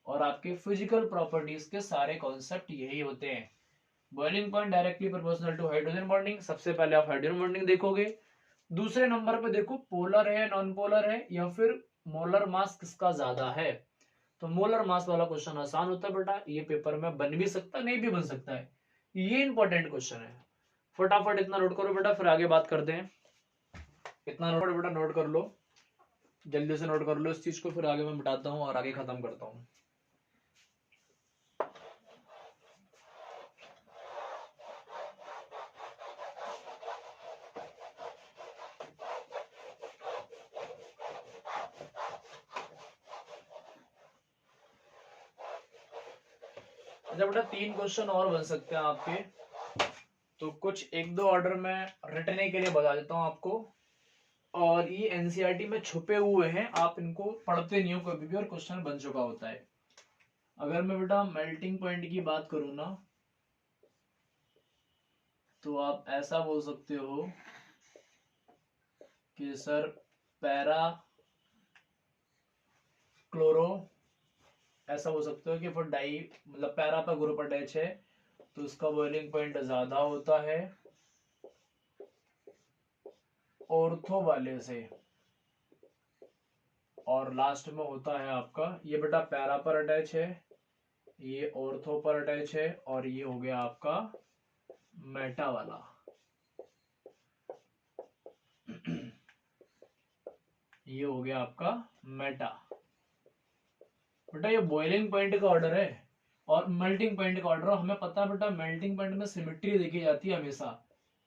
और आपके फिजिकल प्रॉपर्टीज के सारे कॉन्सेप्ट यही होते हैं। Boiling point directly proportional to hydrogen bonding, सबसे पहले आप हाइड्रोजन बॉन्डिंग देखोगे। दूसरे नंबर पे देखो पोलर है नॉन पोलर है, या फिर मोलर मास किसका ज्यादा है। तो मोलर मास वाला क्वेश्चन आसान होता है बेटा, ये पेपर में बन भी सकता है नहीं भी बन सकता है, ये इंपॉर्टेंट क्वेश्चन है। फटाफट इतना नोट करो बेटा, फिर आगे बात करते हैं। इतना नोट बेटा नोट कर लो, जल्दी से नोट कर लो इस चीज को, फिर आगे मैं बताता हूँ और आगे खत्म करता हूँ। अच्छा बेटा तीन क्वेश्चन और बन सकते हैं आपके, तो कुछ एक दो ऑर्डर में रटने के लिए बता देता हूँ आपको। और ये एनसीईआरटी में छुपे हुए हैं, आप इनको पढ़ते नहीं हो कभी भी और क्वेश्चन बन चुका होता है। अगर मैं बेटा मेल्टिंग पॉइंट की बात करूं ना, तो आप ऐसा बोल सकते हो कि सर पैरा क्लोरो, ऐसा बोल सकते हो कि फिर डाई मतलब पैरा पर ग्रुप अटैच है तो उसका बॉइलिंग पॉइंट ज्यादा होता है ऑर्थो वाले से। और लास्ट में होता है आपका ये बेटा पैरा पर अटैच है, ये ऑर्थो पर अटैच है, और ये हो गया आपका मेटा वाला। ये हो गया आपका मेटा। बेटा ये बॉइलिंग पॉइंट का ऑर्डर है और मेल्टिंग पॉइंट का ऑर्डर। हमें पता है बेटा मेल्टिंग पॉइंट में सिमेट्री देखी जाती है हमेशा,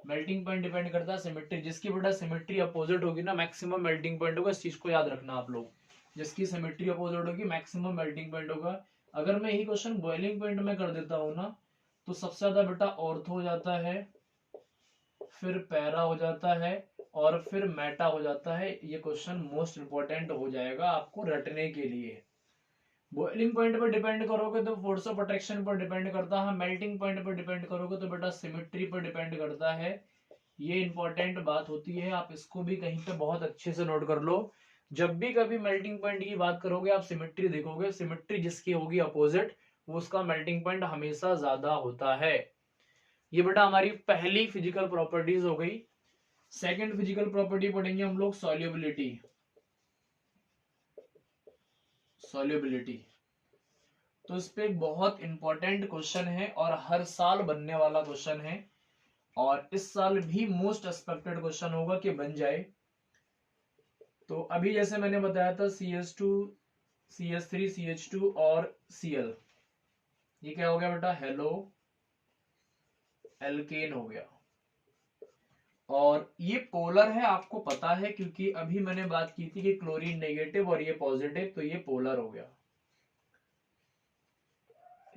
मेल्टिंग पॉइंट डिपेंड करता है सिमेट्री, जिसकी बेटा सिमेट्री अपोजिट होगी ना मैक्सिमम मेल्टिंग पॉइंट होगा। इस चीज को याद रखना आप लोग, जिसकी सिमेट्री अपोजिट होगी मैक्सिमम मेल्टिंग पॉइंट होगा। अगर मैं यही क्वेश्चन बॉइलिंग पॉइंट में कर देता हूँ ना, तो सबसे ज्यादा बेटा ऑर्थो हो जाता है, फिर पैरा हो जाता है, और फिर मेटा हो जाता है। ये क्वेश्चन मोस्ट इंपॉर्टेंट हो जाएगा आपको रटने के लिए। बॉइलिंग पॉइंट पर डिपेंड करोगे तो फोर्स ऑफ अट्रैक्शन पर डिपेंड करता है, मेल्टिंग पॉइंट पर डिपेंड करोगे तो बेटा सिमेट्री पर डिपेंड करता है। ये इंपॉर्टेंट बात होती है, आप इसको भी कहीं पे बहुत अच्छे से नोट कर लो। जब भी कभी मेल्टिंग पॉइंट की बात करोगे आप सिमेट्री देखोगे, सिमेट्री जिसकी होगी अपोजिट, वो उसका मेल्टिंग पॉइंट हमेशा ज्यादा होता है। ये बेटा हमारी पहली फिजिकल प्रॉपर्टीज हो गई। सेकंड फिजिकल प्रॉपर्टी पढ़ेंगे हम लोग सॉल्युबिलिटी। सॉल्युबिलिटी तो इस पे एक बहुत इंपॉर्टेंट क्वेश्चन है और हर साल बनने वाला क्वेश्चन है, और इस साल भी मोस्ट एक्सपेक्टेड क्वेश्चन होगा कि बन जाए। तो अभी जैसे मैंने बताया था CH2, CH3, CH2 और Cl, ये क्या हो गया बेटा, हेलो एल्केन हो गया। और ये पोलर है, आपको पता है, क्योंकि अभी मैंने बात की थी कि क्लोरीन नेगेटिव और ये पॉजिटिव, तो ये पोलर हो गया,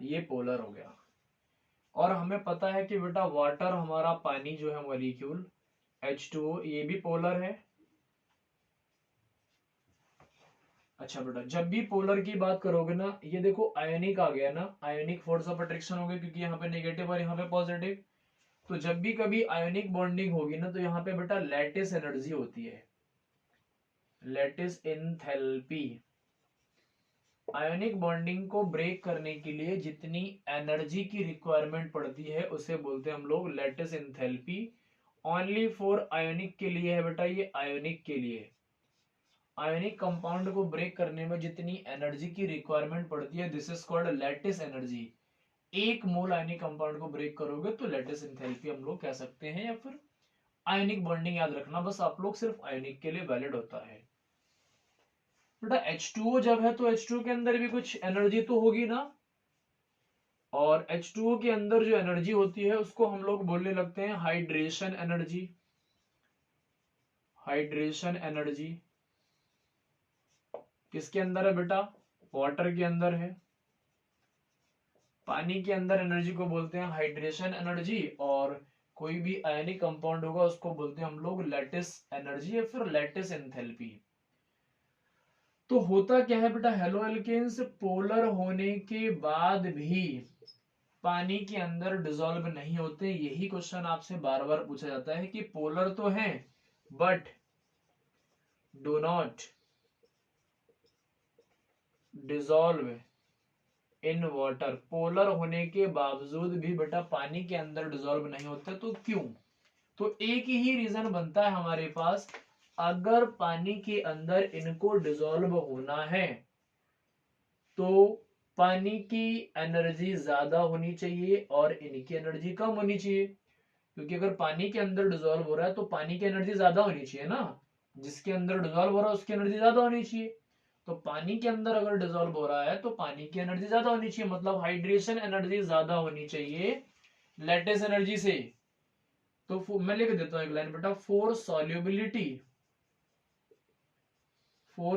ये पोलर हो गया। और हमें पता है कि बेटा वाटर हमारा पानी जो है मॉलिक्यूल H2O, ये भी पोलर है। अच्छा बेटा, जब भी पोलर की बात करोगे ना, ये देखो आयोनिक आ गया ना, आयोनिक फोर्स ऑफ अट्रैक्शन हो गया, क्योंकि यहाँ पे नेगेटिव और यहाँ पे पॉजिटिव। तो जब भी कभी आयोनिक बॉन्डिंग होगी ना, तो यहाँ पे बेटा लैटिस एनर्जी होती है, लैटिस एंथैल्पी। आयोनिक बॉन्डिंग को ब्रेक करने के लिए जितनी एनर्जी की रिक्वायरमेंट पड़ती है उसे बोलते हैं हम लोग lattice enthalpy. Only for ionic के लिए है बेटा, ये आयोनिक के लिए। आयोनिक कंपाउंड को ब्रेक करने में जितनी एनर्जी की रिक्वायरमेंट पड़ती है, this is called lattice energy. एक मोल आयोनिक कंपाउंड को ब्रेक करोगे तो लैटिस एंथैल्पी हम लोग कह सकते हैं, या फिर आयोनिक बॉन्डिंग याद रखना, बस आप लोग सिर्फ आयोनिक के लिए वैलिड होता है। बेटा H2O जब है तो H2O के अंदर भी कुछ एनर्जी तो होगी ना, और H2O के अंदर जो एनर्जी होती है उसको हम लोग बोलने लगते हैं हाइड्रेशन एनर्जी। हाइड्रेशन एनर्जी किसके अंदर है बेटा, वाटर के अंदर है। पानी के अंदर एनर्जी को बोलते हैं हाइड्रेशन एनर्जी, और कोई भी आयनिक कंपाउंड होगा उसको बोलते हैं हम लोग लैटिस एनर्जी या फिर लैटिस एंथैल्पी। तो होता क्या है बेटा, हेलो एल्केन्स पोलर होने के बाद भी पानी के अंदर डिसॉल्व नहीं होते। यही क्वेश्चन आपसे बार बार पूछा जाता है कि पोलर तो हैं but do not dissolve in water. Polar होने के बावजूद भी बेटा पानी के अंदर डिसॉल्व नहीं होते, तो क्यों? तो एक ही रीजन बनता है हमारे पास, अगर पानी के अंदर इनको डिसॉल्व होना है तो पानी की एनर्जी ज्यादा होनी चाहिए और इनकी एनर्जी कम होनी चाहिए। क्योंकि अगर पानी के अंदर डिसॉल्व हो रहा है तो पानी की एनर्जी ज्यादा होनी चाहिए ना, जिसके अंदर डिसॉल्व हो रहा है उसकी एनर्जी ज्यादा होनी चाहिए। तो पानी के अंदर अगर डिसॉल्व हो रहा है तो पानी की एनर्जी ज्यादा होनी चाहिए, मतलब हाइड्रेशन एनर्जी ज्यादा होनी चाहिए लैटिस एनर्जी से। तो मैं लिख देता हूं एक लाइन बेटा, for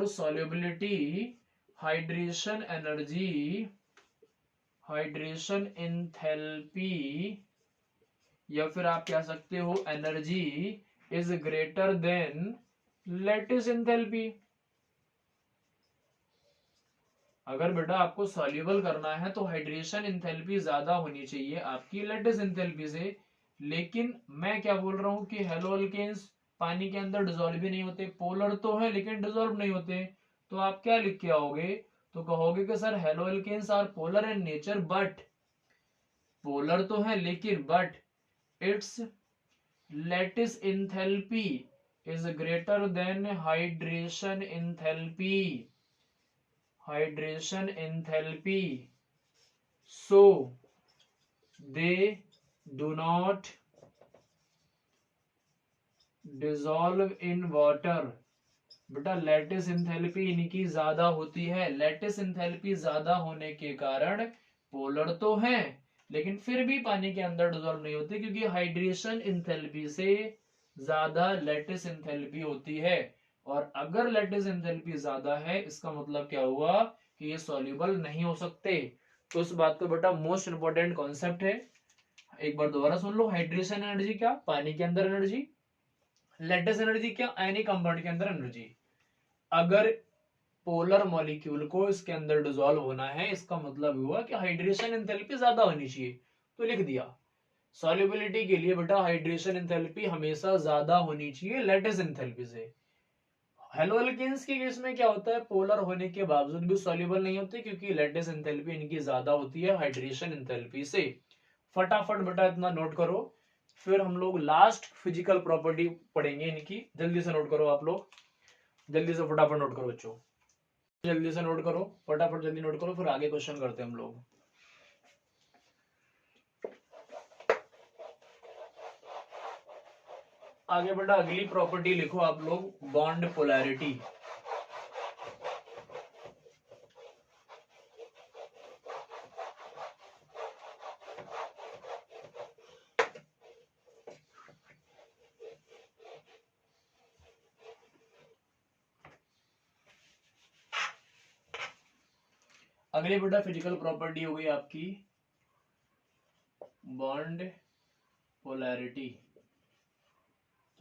solubility hydration energy, hydration enthalpy, या फिर आप कह सकते हो energy is greater then lattice enthalpy. अगर बेटा आपको सॉल्युबल करना है तो हाइड्रेशन एंथैल्पी ज्यादा होनी चाहिए आपकी लैटिस एंथैल्पी से। लेकिन मैं क्या बोल रहा हूं कि हेलो अल्केन्स पानी के अंदर डिसॉल्व भी नहीं होते, पोलर तो है लेकिन डिसॉल्व नहीं होते। तो आप क्या लिख के आओगे, तो कहोगे कि sir haloalkanes are polar in nature but, polar तो है लेकिन but it's lattice enthalpy is greater than hydration enthalpy, hydration enthalpy, so they do not dissolve in water। बेटा लैटिस एंथैल्पी इनकी ज्यादा होती है, लैटिस एंथैल्पी ज्यादा होने के कारण पोलर तो हैं लेकिन फिर भी पानी के अंदर डिजोल्व नहीं होते, क्योंकि हाइड्रेशन इंथैल्पी से ज्यादा लैटिस इंथैल्पी होती है। और अगर लैटिस इंथैल्पी ज्यादा है, इसका मतलब क्या हुआ कि ये सॉल्युबल नहीं हो सकते। तो इस बात को बेटा मोस्ट इंपॉर्टेंट कॉन्सेप्ट है, एक बार दोबारा सुन लो। हाइड्रेशन एनर्जी क्या? पानी के अंदर एनर्जी। लैटिस एनर्जी क्या? एनी कंपाउंड के अंदर एनर्जी। अगर पोलर मॉलिक्यूल को इसके अंदर डिसॉल्व होना है, इसका मतलब हुआ कि हाइड्रेशन एंथैल्पी ज्यादा होनी चाहिए, तो लिख दिया। सॉल्युबिलिटी के लिए बेटा हाइड्रेशन एंथैल्पी हमेशा ज्यादा होनी चाहिए लैटिस एंथैल्पी से। हेलोअल्केन्स के केस में क्या होता है, पोलर होने के बावजूद भी सॉल्युबल नहीं होते, क्योंकि लैटिस एंथैल्पी इनकी ज्यादा होती है हाइड्रेशन एंथैल्पी से। फटाफट बेटा इतना नोट करो, फिर हम लोग लास्ट फिजिकल प्रॉपर्टी पढ़ेंगे इनकी। जल्दी से नोट करो आप लोग, जल्दी से फटाफट नोट करो बच्चों, जल्दी से नोट करो, फटाफट जल्दी नोट करो, फिर आगे क्वेश्चन करते हैं हम लोग। आगे बेटा अगली प्रॉपर्टी लिखो आप लोग, बॉन्ड पोलैरिटी। अगली बेटा फिजिकल प्रॉपर्टी हो गई आपकी बॉन्ड पोलैरिटी।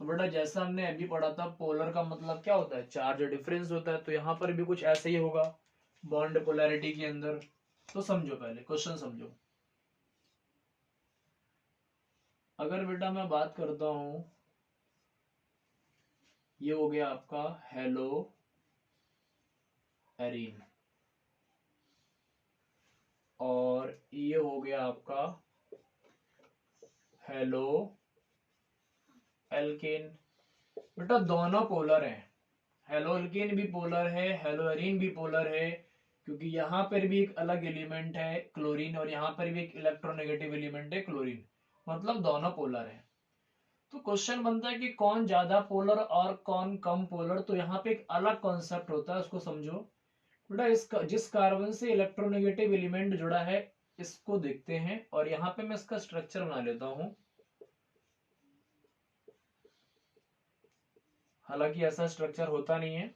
तो बेटा जैसा हमने अभी पढ़ा था, पोलर का मतलब क्या होता है, चार्ज डिफरेंस होता है, तो यहां पर भी कुछ ऐसा ही होगा बॉन्ड पोलैरिटी के अंदर। तो समझो, पहले क्वेश्चन समझो। अगर बेटा मैं बात करता हूं, ये हो गया आपका हेलो एरीन, और ये हो गया आपका हेलो एल्केन। बेटा दोनों पोलर हैं, हेलो एल्केन भी पोलर है, हेलो एरीन भी पोलर है, क्योंकि यहां पर भी एक अलग एलिमेंट है क्लोरीन, और यहां पर भी एक इलेक्ट्रोनेगेटिव एलिमेंट है क्लोरीन, मतलब दोनों पोलर है। तो क्वेश्चन बनता है कि कौन ज्यादा पोलर और कौन कम पोलर। तो यहाँ पे एक अलग कॉन्सेप्ट होता है, उसको समझो बेटा। जिस कार्बन से इलेक्ट्रोनेगेटिव एलिमेंट जुड़ा है, इसको देखते हैं, और यहाँ पे मैं इसका स्ट्रक्चर बना लेता हूं। हालांकि ऐसा स्ट्रक्चर होता नहीं है,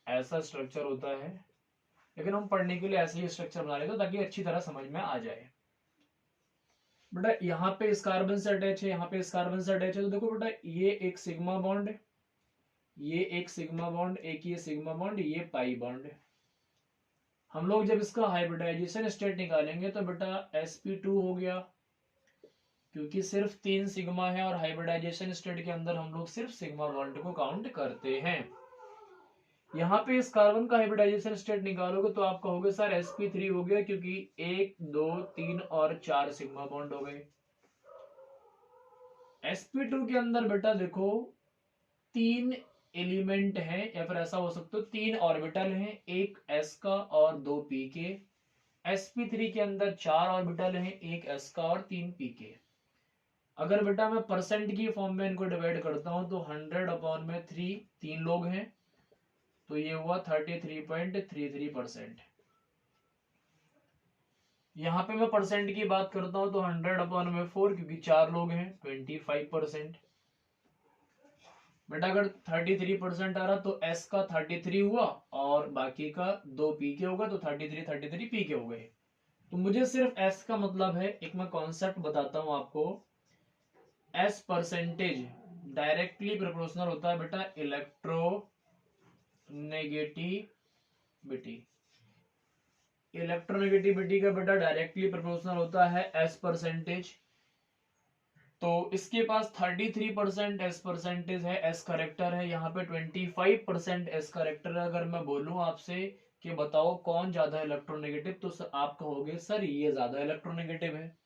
ऐसा स्ट्रक्चर होता है, लेकिन हम पढ़ने के लिए ऐसे ही स्ट्रक्चर बना लेते हैं ताकि अच्छी तरह समझ में आ जाए। बेटा यहाँ पे इस कार्बन से अटैच है, यहाँ पे इस कार्बन से अटैच है, तो देखो बेटा ये एक सिग्मा बॉन्ड, ये एक सिग्मा बॉन्ड, एक ये सिग्मा बॉन्ड, ये पाई बॉन्ड। हम लोग जब इसका हाइब्रिडाइजेशन स्टेट निकालेंगे तो बेटा sp2 हो गया, क्योंकि सिर्फ 3 सिग्मा है, और हाइब्रिडाइजेशन स्टेट के अंदर हम लोग सिर्फ सिग्मा बॉन्ड को काउंट करते हैं। यहाँ पे इस कार्बन का हाइब्रिडाइजेशन स्टेट निकालोगे तो आप कहोगे सर sp3 हो गया, क्योंकि 1 2 3 और 4 सिग्मा बॉन्ड हो गए। sp2 के अंदर बेटा देखो 3 एलिमेंट है, या फिर ऐसा हो सकता है 3 ऑर्बिटल हैं, एक s का और 2 p के। sp3 के अंदर 4 ऑर्बिटल हैं, एक s का और 3 p के। अगर बेटा मैं परसेंट की फॉर्म में इनको डिवाइड करता हूं तो 100/3, 3 लोग हैं, तो ये हुआ 33.33%। यहाँ पे मैं परसेंट की बात करता हूं तो 100/4, क्योंकि 4 लोग हैं, 25%। बेटा अगर 33% आ रहा तो s का 33 हुआ, और बाकी का 2 p के होगा, तो 33 p के हो गए। तो मुझे सिर्फ s का मतलब है, एक मैं कॉन्सेप्ट बताता हूं आपको। s परसेंटेज डायरेक्टली प्रोपोर्शनल होता है बेटा इलेक्ट्रोनेगेटिविटी। इलेक्ट्रोनेगेटिविटी का बेटा डायरेक्टली प्रोपोर्शनल होता है s परसेंटेज। तो इसके पास 33% एस परसेंटेज है, एस करेक्टर है, यहाँ पे 25% एस करेक्टर है। अगर मैं बोलूं आपसे कि बताओ कौन ज्यादा इलेक्ट्रोनेगेटिव, तो आप कहोगे सर ये ज्यादा इलेक्ट्रोनेगेटिव है।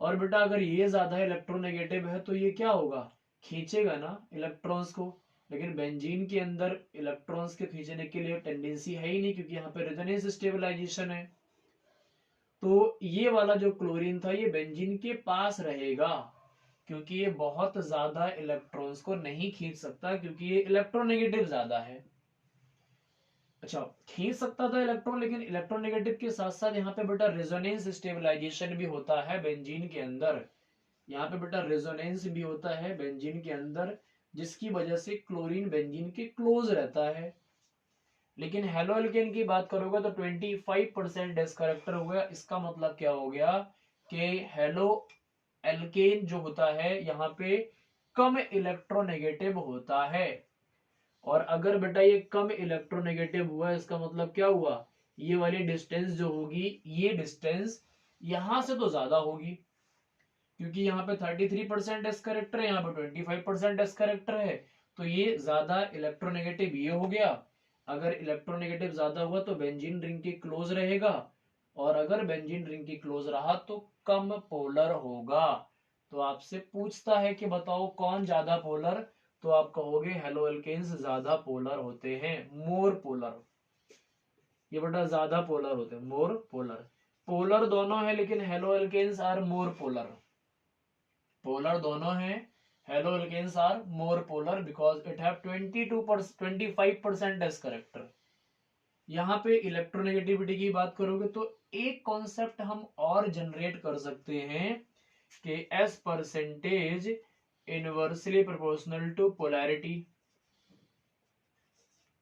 और बेटा अगर ये ज्यादा इलेक्ट्रोनेगेटिव है तो ये क्या होगा, खींचेगा ना इलेक्ट्रॉन्स को। लेकिन बेंजीन के अंदर इलेक्ट्रॉन्स के खींचने के लिए टेंडेंसी है ही नहीं, क्योंकि यहाँ पे रेजोनेंस स्टेबलाइजेशन है। तो ये वाला जो क्लोरीन था ये बेंजीन के पास रहेगा, क्योंकि ये बहुत ज्यादा इलेक्ट्रॉन्स को नहीं खींच सकता, क्योंकि ये इलेक्ट्रोनेगेटिव ज्यादा है। अच्छा, खींच सकता था इलेक्ट्रॉन, लेकिन इलेक्ट्रोनेगेटिव के साथ साथ यहाँ पे बेटा रेजोनेंस स्टेबलाइजेशन भी होता है बेंजीन के अंदर। यहाँ पे बेटा रेजोनेंस भी होता है बेंजीन के अंदर, जिसकी वजह से क्लोरीन बेंजीन के क्लोज रहता है। लेकिन हेलो एल्केन की बात करोगे तो 25% डेस करेक्टर हो गया। इसका मतलब क्या हो गया कि हेलो एल्केन जो होता है यहाँ पे कम इलेक्ट्रोनेगेटिव होता है। और अगर बेटा ये कम इलेक्ट्रोनेगेटिव हुआ, इसका मतलब क्या हुआ, ये वाली डिस्टेंस जो होगी, ये डिस्टेंस यहां से तो ज्यादा होगी, क्योंकि यहाँ पे 33% एस करेक्टर है, यहाँ पे 25% एस करेक्टर है, तो ये ज्यादा इलेक्ट्रोनेगेटिव ये हो गया। अगर इलेक्ट्रोनेगेटिव ज्यादा हुआ तो बेंजीन रिंग के क्लोज रहेगा, और अगर बेंजीन रिंग के क्लोज रहा तो कम पोलर होगा। तो आपसे पूछता है कि बताओ कौन ज्यादा पोलर, तो आप कहोगे हेलो एल्केन्स ज्यादा पोलर होते हैं, मोर पोलर। ये बेटा ज्यादा पोलर होते हैं, मोर पोलर। पोलर दोनों है लेकिन haloalkanes are more polar. Polar दोनों हैं, haloalkanes are more polar because it have 25% s character. यहाँ पे इलेक्ट्रोनेगेटिविटी की बात करोगे तो एक कॉन्सेप्ट हम और जनरेट कर सकते हैं कि s percentage inversely proportional to polarity.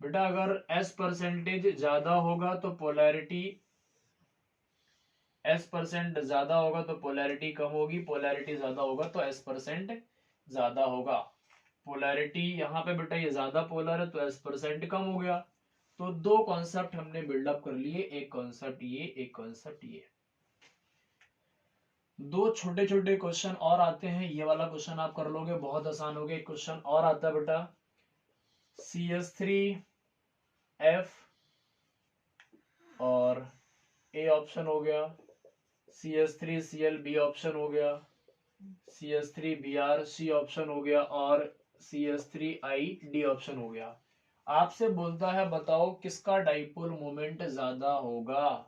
बेटा अगर एस परसेंटेज ज्यादा होगा तो पोलैरिटी, एस परसेंट ज्यादा होगा तो पोलैरिटी कम होगी, पोलैरिटी ज्यादा होगा तो एस परसेंट ज्यादा होगा। पोलैरिटी यहाँ पे बेटा ये ज्यादा पोलर है तो एस परसेंट कम हो गया। तो दो कॉन्सेप्ट हमने बिल्डअप कर लिए, एक कॉन्सेप्ट ये, एक कॉन्सेप्ट ये। दो छोटे छोटे क्वेश्चन और आते हैं, ये वाला क्वेश्चन आप कर लोगे, बहुत आसान हो गया। एक क्वेश्चन और आता है बेटा, CH3F और ए ऑप्शन हो गया, CH3Cl बी ऑप्शन हो गया, CH3Br सी ऑप्शन हो गया, और CH3I डी ऑप्शन हो गया। आपसे बोलता है बताओ किसका डाइपोल मोमेंट ज्यादा होगा।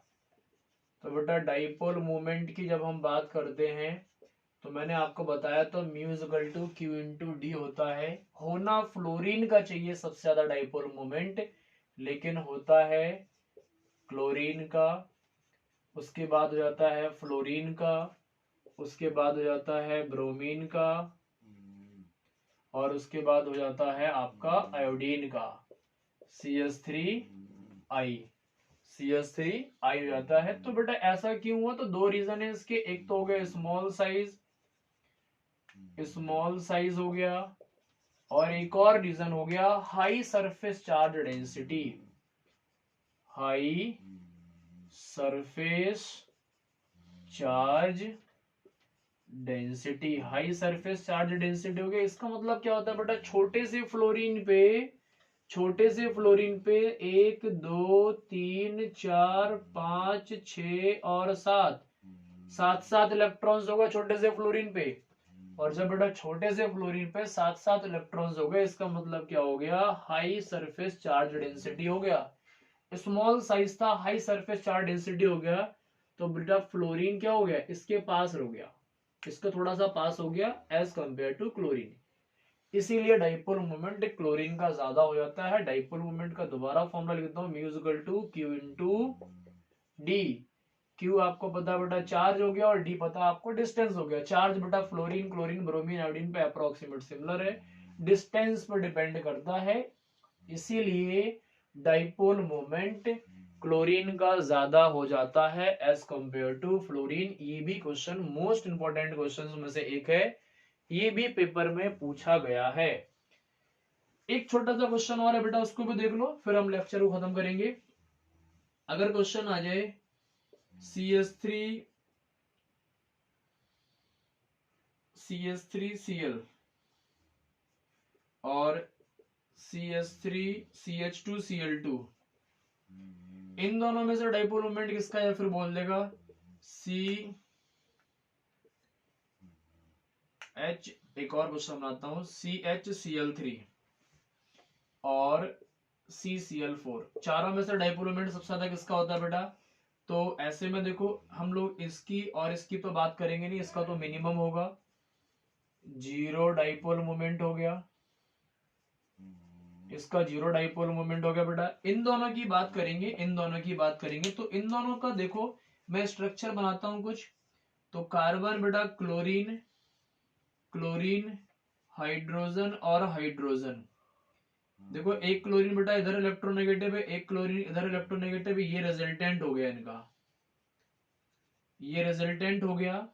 तो बेटा डाइपोल मोमेंट की जब हम बात करते हैं तो मैंने आपको बताया तो μ = Q × D होता है। होना फ्लोरीन का चाहिए सबसे ज्यादा डाइपोल मोमेंट, लेकिन होता है क्लोरीन का, उसके बाद हो जाता है फ्लोरीन का, उसके बाद हो जाता है ब्रोमीन का, और उसके बाद हो जाता है आपका आयोडीन का, CH3I। CH3I हो जाता है। तो बेटा ऐसा क्यों हुआ, तो दो रीजन है इसके। एक तो हो गया स्मॉल साइज, स्मॉल साइज हो गया, और एक और रीजन हो गया high surface charge density. High surface charge density, high surface charge density हो गया। इसका मतलब क्या होता है बेटा, छोटे से फ्लोरीन पे, छोटे से फ्लोरीन पे 1 2 3 4 5 6 और 7, 7 इलेक्ट्रॉन्स होगा छोटे से फ्लोरीन पे। और जब बेटा छोटे से फ्लोरीन पे 7 इलेक्ट्रॉन्स हो गए, इसका मतलब क्या हो गया, हाई सरफेस चार्ज डेंसिटी हो गया। स्मॉल साइज था, हाई सरफेस चार्ज डेंसिटी हो गया, तो बेटा फ्लोरीन क्या हो गया, इसके पास हो गया, इसका थोड़ा सा पास हो गया एज कंपेयर टू क्लोरीन। इसीलिए डाइपोल मोमेंट क्लोरीन का ज्यादा हो जाता है। डाइपोल मोमेंट का दोबारा फॉर्मूला लिखता हूं, μ = Q × D। Q आपको पता बेटा चार्ज हो गया, और D पता आपको डिस्टेंस हो गया। चार्ज बेटा फ्लोरीन, क्लोरीन, ब्रोमीन, आयोडीन पे अप्रोक्सीमेट सिमिलर है, डिस्टेंस पर डिपेंड करता है। इसीलिए डाइपोल मोमेंट क्लोरीन का ज्यादा हो जाता है एज कंपेयर टू फ्लोरीन। ये भी क्वेश्चन मोस्ट इंपोर्टेंट क्वेश्चंस में से एक है, ये भी पेपर में पूछा गया है। एक छोटा सा क्वेश्चन और है बेटा, उसको भी देख लो, फिर हम लेक्चर को खत्म करेंगे। अगर क्वेश्चन आ जाए CH3Cl और CH3CH2Cl2, इन दोनों में से डाइपोल मोमेंट किसका है, फिर बोल देगा CH। एक और क्वेश्चन बनाता हूं, CHCl3 और CCl4, चारों में से डाइपोल मोमेंट सबसे ज्यादा किसका होता है बेटा। तो ऐसे में देखो हम लोग इसकी और इसकी तो बात करेंगे नहीं, इसका तो मिनिमम होगा, 0 डाइपोल मोमेंट हो गया। इसका जीरो डाइपोल मोमेंट हो गया बेटा। इन दोनों की बात करेंगे, इन दोनों की बात करेंगे तो इन दोनों का देखो मैं स्ट्रक्चर बनाता हूं कुछ। तो कार्बन बेटा क्लोरीन, क्लोरीन, हाइड्रोजन और हाइड्रोजन। देखो एक क्लोरीन बेटा इधर इलेक्ट्रोनेगेटिव है, एक क्लोरीन इधर इलेक्ट्रोनेगेटिव है, ये रिजल्टेंट हो गया इनका, ये रिजल्टेंट हो गया।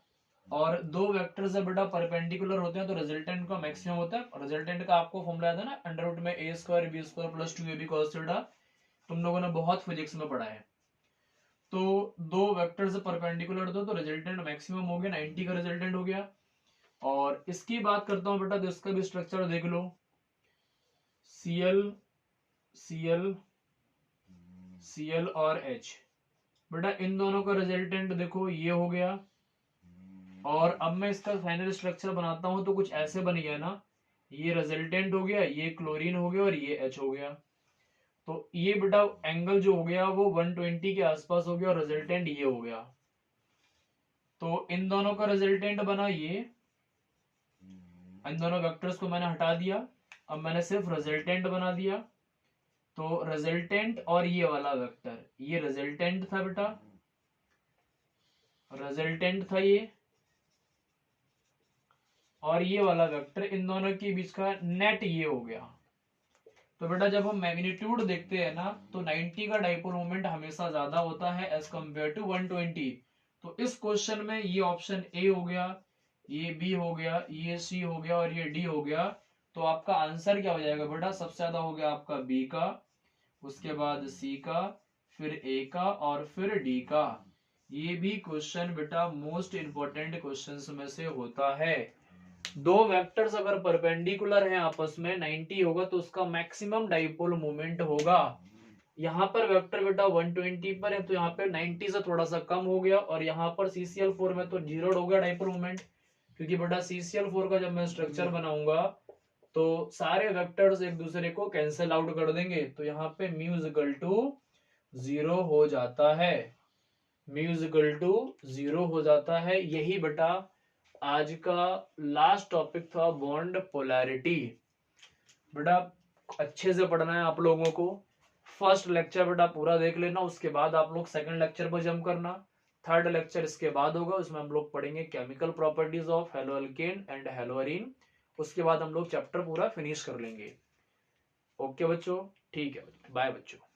और दो वेक्टर्स है बेटा परपेंडिकुलर होते हैं तो रिजल्टेंट का मैक्सिमम होता है। रिजल्टेंट का आपको फॉर्मूला याद है ना, अंडर रूट में a square b square plus 2ab cos theta, तुम लोगों ने बहुत फिजिक्स में पढ़ा है। तो दो वेक्टर्स परपेंडिकुलर दो तो रिजल्टेंट मैक्सिमम हो गया, 90 का रिजल्टेंट हो गया। और इसकी बात करता हूं बेटा तो इसका भी स्ट्रक्चर देख लो, Cl, Cl, Cl और H। बेटा इन दोनों का रिजल्टेंट देखो ये हो गया। और अब मैं इसका फाइनल स्ट्रक्चर बनाता हूं तो कुछ ऐसे बन गया ना, ये रिजल्टेंट हो गया, ये क्लोरीन हो गया और ये H हो गया। तो ये बेटा एंगल जो हो गया वो 120 के आसपास हो गया और रिजल्टेंट ये हो गया। तो इन दोनों का रिजल्टेंट बना ये, इन दोनों वेक्टर्स को मैंने हटा दिया, अब मैंने सिर्फ रिजल्टेंट बना दिया। तो रिजल्टेंट और ये वाला वेक्टर, ये रिजल्टेंट था बेटा, रिजल्टेंट था ये, और ये वाला वेक्टर, इन दोनों के बीच का नेट ये हो गया। तो बेटा जब हम मैग्नीट्यूड देखते हैं ना तो 90 का डाइपोल मोमेंट हमेशा ज्यादा होता है एज कंपेयर टू 120। तो इस क्वेश्चन में ये ऑप्शन ए हो गया, ये बी हो गया, ये सी हो गया और ये डी हो गया। तो आपका आंसर क्या हो जाएगा बेटा, सबसे ज्यादा हो गया आपका बी का, उसके बाद सी का, फिर ए का और फिर डी का। ये भी क्वेश्चन बेटा मोस्ट इंपॉर्टेंट क्वेश्चंस में से होता है। दो वेक्टर्स अगर परपेंडिकुलर हैं आपस में 90 होगा तो उसका मैक्सिमम डाइपोल मोमेंट होगा। यहाँ पर वेक्टर बेटा 120 पर है तो यहाँ पे 90 से थोड़ा सा कम हो गया, और यहाँ पर CCl4 में तो जीरो हो गया डाइपोल मोमेंट, क्योंकि बेटा CCl4 का जब मैं स्ट्रक्चर बनाऊंगा तो सारे वेक्टर्स एक दूसरे को कैंसिल आउट कर देंगे। तो यहाँ पे μ 0 हो जाता है, μ 0 हो जाता है। यही बेटा आज का लास्ट टॉपिक था, बॉन्ड पोलैरिटी। बेटा अच्छे से पढ़ना है आप लोगों को, फर्स्ट लेक्चर बेटा पूरा देख लेना, उसके बाद आप लोग सेकंड लेक्चर पर जंप करना। थर्ड लेक्चर इसके बाद होगा, उसमें हम लोग पढ़ेंगे केमिकल प्रॉपर्टीज ऑफ हेलोअल्केन एंड हेलोअरीन। उसके बाद हम लोग चैप्टर पूरा फिनिश कर लेंगे। ओके बच्चों, ठीक है, बाय बच्चों।